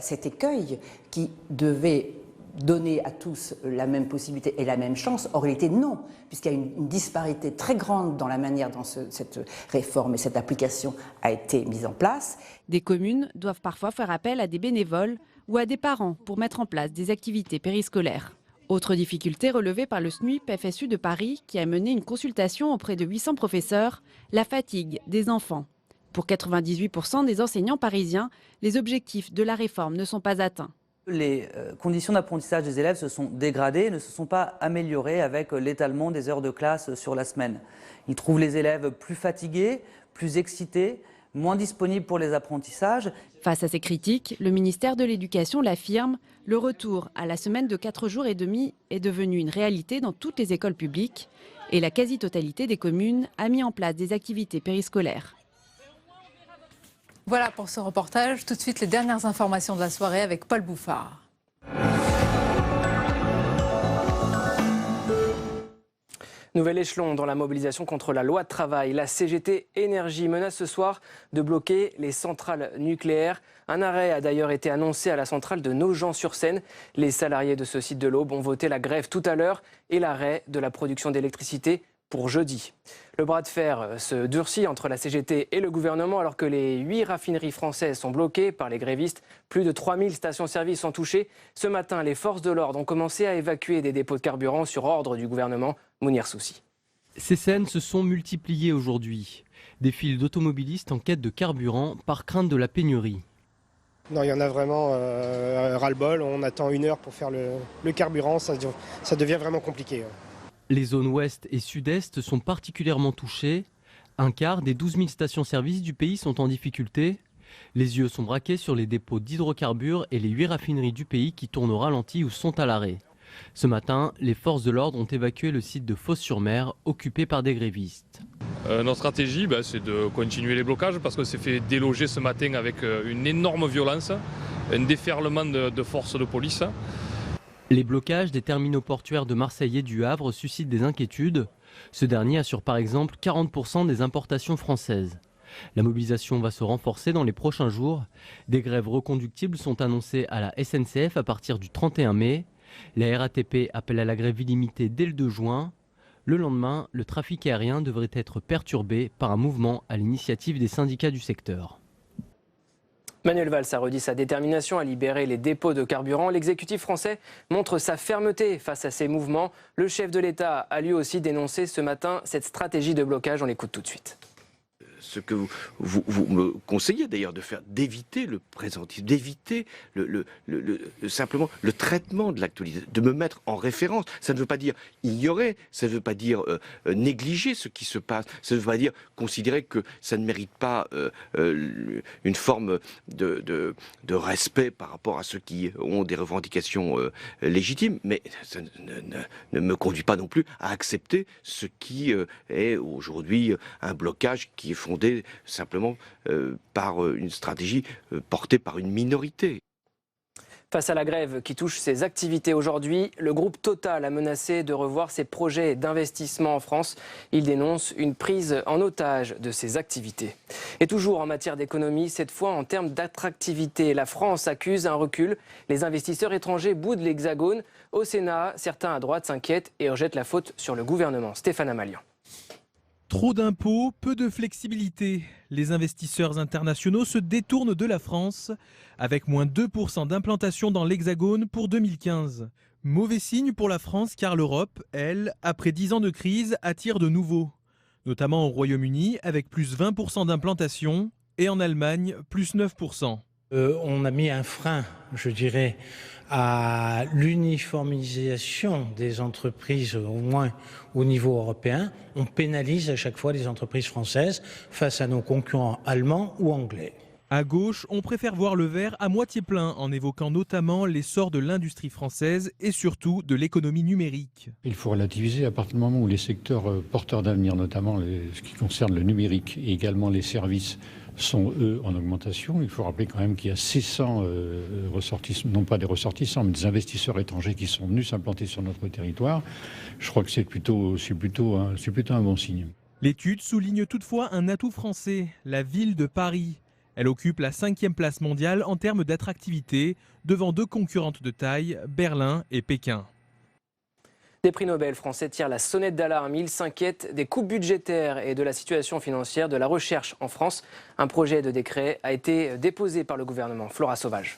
cet écueil qui devait donner à tous la même possibilité et la même chance. En réalité, non, puisqu'il y a une disparité très grande dans la manière dont cette réforme et cette application a été mise en place. Des communes doivent parfois faire appel à des bénévoles ou à des parents pour mettre en place des activités périscolaires. Autre difficulté relevée par le SNUIP FSU de Paris, qui a mené une consultation auprès de 800 professeurs, la fatigue des enfants. Pour 98% des enseignants parisiens, les objectifs de la réforme ne sont pas atteints. Les conditions d'apprentissage des élèves se sont dégradées, ne se sont pas améliorées avec l'étalement des heures de classe sur la semaine. Ils trouvent les élèves plus fatigués, plus excités, moins disponibles pour les apprentissages. Face à ces critiques, le ministère de l'Éducation l'affirme, le retour à la semaine de 4 jours et demi est devenu une réalité dans toutes les écoles publiques et la quasi-totalité des communes a mis en place des activités périscolaires. Voilà pour ce reportage. Tout de suite, les dernières informations de la soirée avec Paul Bouffard. Nouvel échelon dans la mobilisation contre la loi de travail. La CGT Énergie menace ce soir de bloquer les centrales nucléaires. Un arrêt a d'ailleurs été annoncé à la centrale de Nogent-sur-Seine. Les salariés de ce site de l'Aube ont voté la grève tout à l'heure et l'arrêt de la production d'électricité pour jeudi. Le bras de fer se durcit entre la CGT et le gouvernement alors que les 8 raffineries françaises sont bloquées par les grévistes. Plus de 3000 stations-service sont touchées. Ce matin, les forces de l'ordre ont commencé à évacuer des dépôts de carburant sur ordre du gouvernement. Mounir Soussi. Ces scènes se sont multipliées aujourd'hui. Des files d'automobilistes en quête de carburant par crainte de la pénurie. Non, il y en a vraiment ras-le-bol. On attend 1 heure pour faire le carburant. Ça devient vraiment compliqué. Les zones ouest et sud-est sont particulièrement touchées. Un quart des 12 000 stations-service du pays sont en difficulté. Les yeux sont braqués sur les dépôts d'hydrocarbures et les 8 raffineries du pays qui tournent au ralenti ou sont à l'arrêt. Ce matin, les forces de l'ordre ont évacué le site de Fos-sur-Mer, occupé par des grévistes. Notre stratégie, c'est de continuer les blocages parce qu'on s'est fait déloger ce matin avec une énorme violence, un déferlement de forces de police. Les blocages des terminaux portuaires de Marseille et du Havre suscitent des inquiétudes. Ce dernier assure par exemple 40% des importations françaises. La mobilisation va se renforcer dans les prochains jours. Des grèves reconductibles sont annoncées à la SNCF à partir du 31 mai. La RATP appelle à la grève illimitée dès le 2 juin. Le lendemain, le trafic aérien devrait être perturbé par un mouvement à l'initiative des syndicats du secteur. Manuel Valls a redit sa détermination à libérer les dépôts de carburant. L'exécutif français montre sa fermeté face à ces mouvements. Le chef de l'État a lui aussi dénoncé ce matin cette stratégie de blocage. On l'écoute tout de suite. Ce que vous me conseillez d'ailleurs de faire, d'éviter le présentisme, d'éviter simplement le traitement de l'actualité, de me mettre en référence. Ça ne veut pas dire ignorer, ça ne veut pas dire négliger ce qui se passe, ça ne veut pas dire considérer que ça ne mérite pas une forme de respect par rapport à ceux qui ont des revendications légitimes, mais ça ne me conduit pas non plus à accepter ce qui est aujourd'hui un blocage qui est fondé simplement par une stratégie portée par une minorité. Face à la grève qui touche ses activités aujourd'hui, le groupe Total a menacé de revoir ses projets d'investissement en France. Il dénonce une prise en otage de ses activités. Et toujours en matière d'économie, cette fois en termes d'attractivité, la France accuse un recul. Les investisseurs étrangers boudent l'Hexagone. Au Sénat, certains à droite s'inquiètent et rejettent la faute sur le gouvernement. Stéphane Amalian. Trop d'impôts, peu de flexibilité. Les investisseurs internationaux se détournent de la France, avec moins 2% d'implantation dans l'Hexagone pour 2015. Mauvais signe pour la France car l'Europe, elle, après 10 ans de crise, attire de nouveau. Notamment au Royaume-Uni, avec plus 20% d'implantation, et en Allemagne, plus 9%. On a mis un frein, je dirais, à l'uniformisation des entreprises, au moins au niveau européen. On pénalise à chaque fois les entreprises françaises face à nos concurrents allemands ou anglais. À gauche, on préfère voir le verre à moitié plein en évoquant notamment l'essor de l'industrie française et surtout de l'économie numérique. Il faut relativiser à partir du moment où les secteurs porteurs d'avenir, notamment ce qui concerne le numérique et également les services, sont, eux, en augmentation. Il faut rappeler quand même qu'il y a 600 ressortissants, non pas des ressortissants, mais des investisseurs étrangers qui sont venus s'implanter sur notre territoire. Je crois que c'est plutôt un bon signe. L'étude souligne toutefois un atout français, la ville de Paris. Elle occupe la 5e place mondiale en termes d'attractivité, devant 2 concurrentes de taille, Berlin et Pékin. Des prix Nobel français tirent la sonnette d'alarme. Ils s'inquiètent des coupes budgétaires et de la situation financière de la recherche en France. Un projet de décret a été déposé par le gouvernement. Flora Sauvage.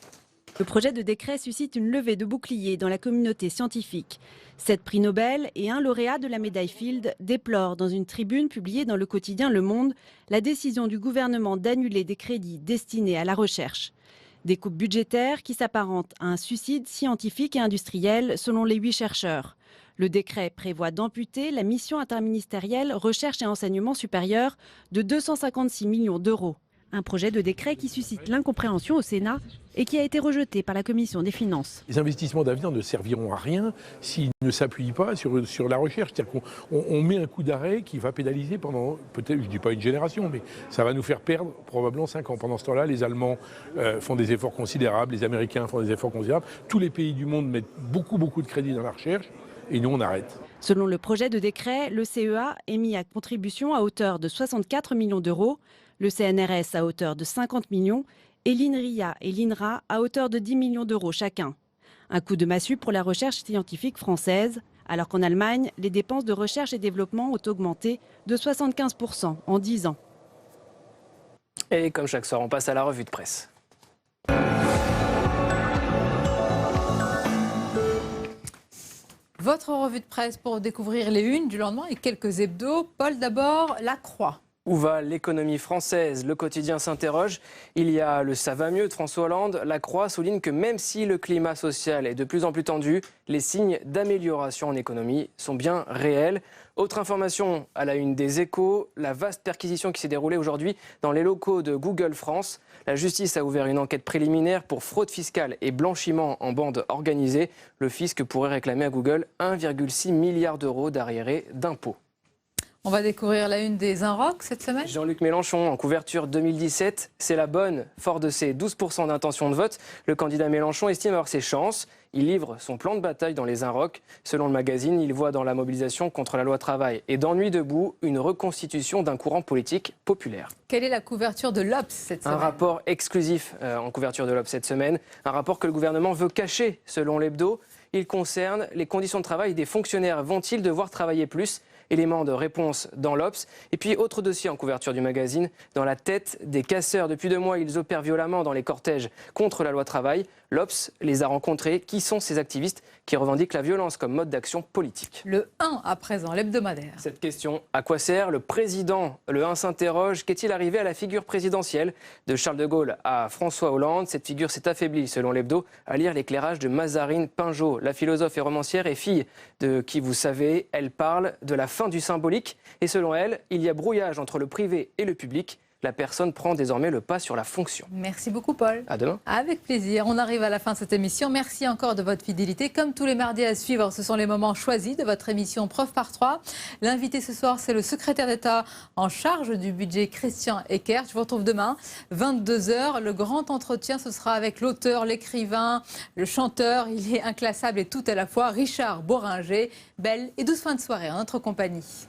Le projet de décret suscite une levée de boucliers dans la communauté scientifique. 7 prix Nobel et un lauréat de la médaille Fields déplorent dans une tribune publiée dans le quotidien Le Monde la décision du gouvernement d'annuler des crédits destinés à la recherche. Des coupes budgétaires qui s'apparentent à un suicide scientifique et industriel selon les 8 chercheurs. Le décret prévoit d'amputer la mission interministérielle Recherche et Enseignement supérieur de 256 millions d'euros. Un projet de décret qui suscite l'incompréhension au Sénat et qui a été rejeté par la Commission des Finances. Les investissements d'avenir ne serviront à rien s'ils ne s'appuient pas sur la recherche. C'est-à-dire qu'on met un coup d'arrêt qui va pénaliser pendant, peut-être, je ne dis pas une génération, mais ça va nous faire perdre probablement 5 ans. Pendant ce temps-là, les Allemands font des efforts considérables, les Américains font des efforts considérables. Tous les pays du monde mettent beaucoup de crédits dans la recherche. Et nous, on arrête. Selon le projet de décret, le CEA est mis à contribution à hauteur de 64 millions d'euros, le CNRS à hauteur de 50 millions et l'INRIA et l'INRA à hauteur de 10 millions d'euros chacun. Un coup de massue pour la recherche scientifique française, alors qu'en Allemagne, les dépenses de recherche et développement ont augmenté de 75% en 10 ans. Et comme chaque soir, on passe à la revue de presse. Votre revue de presse pour découvrir les unes du lendemain et quelques hebdos. Paul, d'abord, La Croix. Où va l'économie française? Le quotidien s'interroge. Il y a le ça va mieux de François Hollande. La Croix souligne que même si le climat social est de plus en plus tendu, les signes d'amélioration en économie sont bien réels. Autre information à la une des Échos, la vaste perquisition qui s'est déroulée aujourd'hui dans les locaux de Google France. La justice a ouvert une enquête préliminaire pour fraude fiscale et blanchiment en bande organisée. Le fisc pourrait réclamer à Google 1,6 milliard d'euros d'arriérés d'impôts. On va découvrir la une des Inrocks cette semaine. Jean-Luc Mélenchon en couverture 2017, c'est la bonne. Fort de ses 12% d'intention de vote, le candidat Mélenchon estime avoir ses chances. Il livre son plan de bataille dans les Inrocks. Selon le magazine, il voit dans la mobilisation contre la loi travail et dans Nuit debout une reconstitution d'un courant politique populaire. Quelle est la couverture de l'Obs cette semaine? Un rapport exclusif en couverture de l'Obs cette semaine. Un rapport que le gouvernement veut cacher selon l'hebdo. Il concerne les conditions de travail des fonctionnaires. Vont-ils devoir travailler plus? Élément de réponse dans l'Obs. Et puis, autre dossier en couverture du magazine, dans la tête des casseurs. Depuis 2 mois, ils opèrent violemment dans les cortèges contre la loi travail. L'Obs les a rencontrés. Qui sont ces activistes qui revendiquent la violence comme mode d'action politique? Le 1 à présent, l'hebdomadaire. Cette question, à quoi sert? Le président, le 1 s'interroge. Qu'est-il arrivé à la figure présidentielle? De Charles de Gaulle à François Hollande, cette figure s'est affaiblie, selon l'hebdo, à lire l'éclairage de Mazarine Pinjot. La philosophe et romancière est fille de qui vous savez. Elle parle de la fin du symbolique. Et selon elle, il y a brouillage entre le privé et le public. La personne prend désormais le pas sur la fonction. Merci beaucoup, Paul. À demain. Avec plaisir. On arrive à la fin de cette émission. Merci encore de votre fidélité. Comme tous les mardis à suivre, ce sont les moments choisis de votre émission Preuve par 3. L'invité ce soir, c'est le secrétaire d'État en charge du budget, Christian Eckert. Je vous retrouve demain, 22h. Le grand entretien, ce sera avec l'auteur, l'écrivain, le chanteur. Il est inclassable et tout à la fois, Richard Bohringer. Belle et douce fin de soirée en notre compagnie.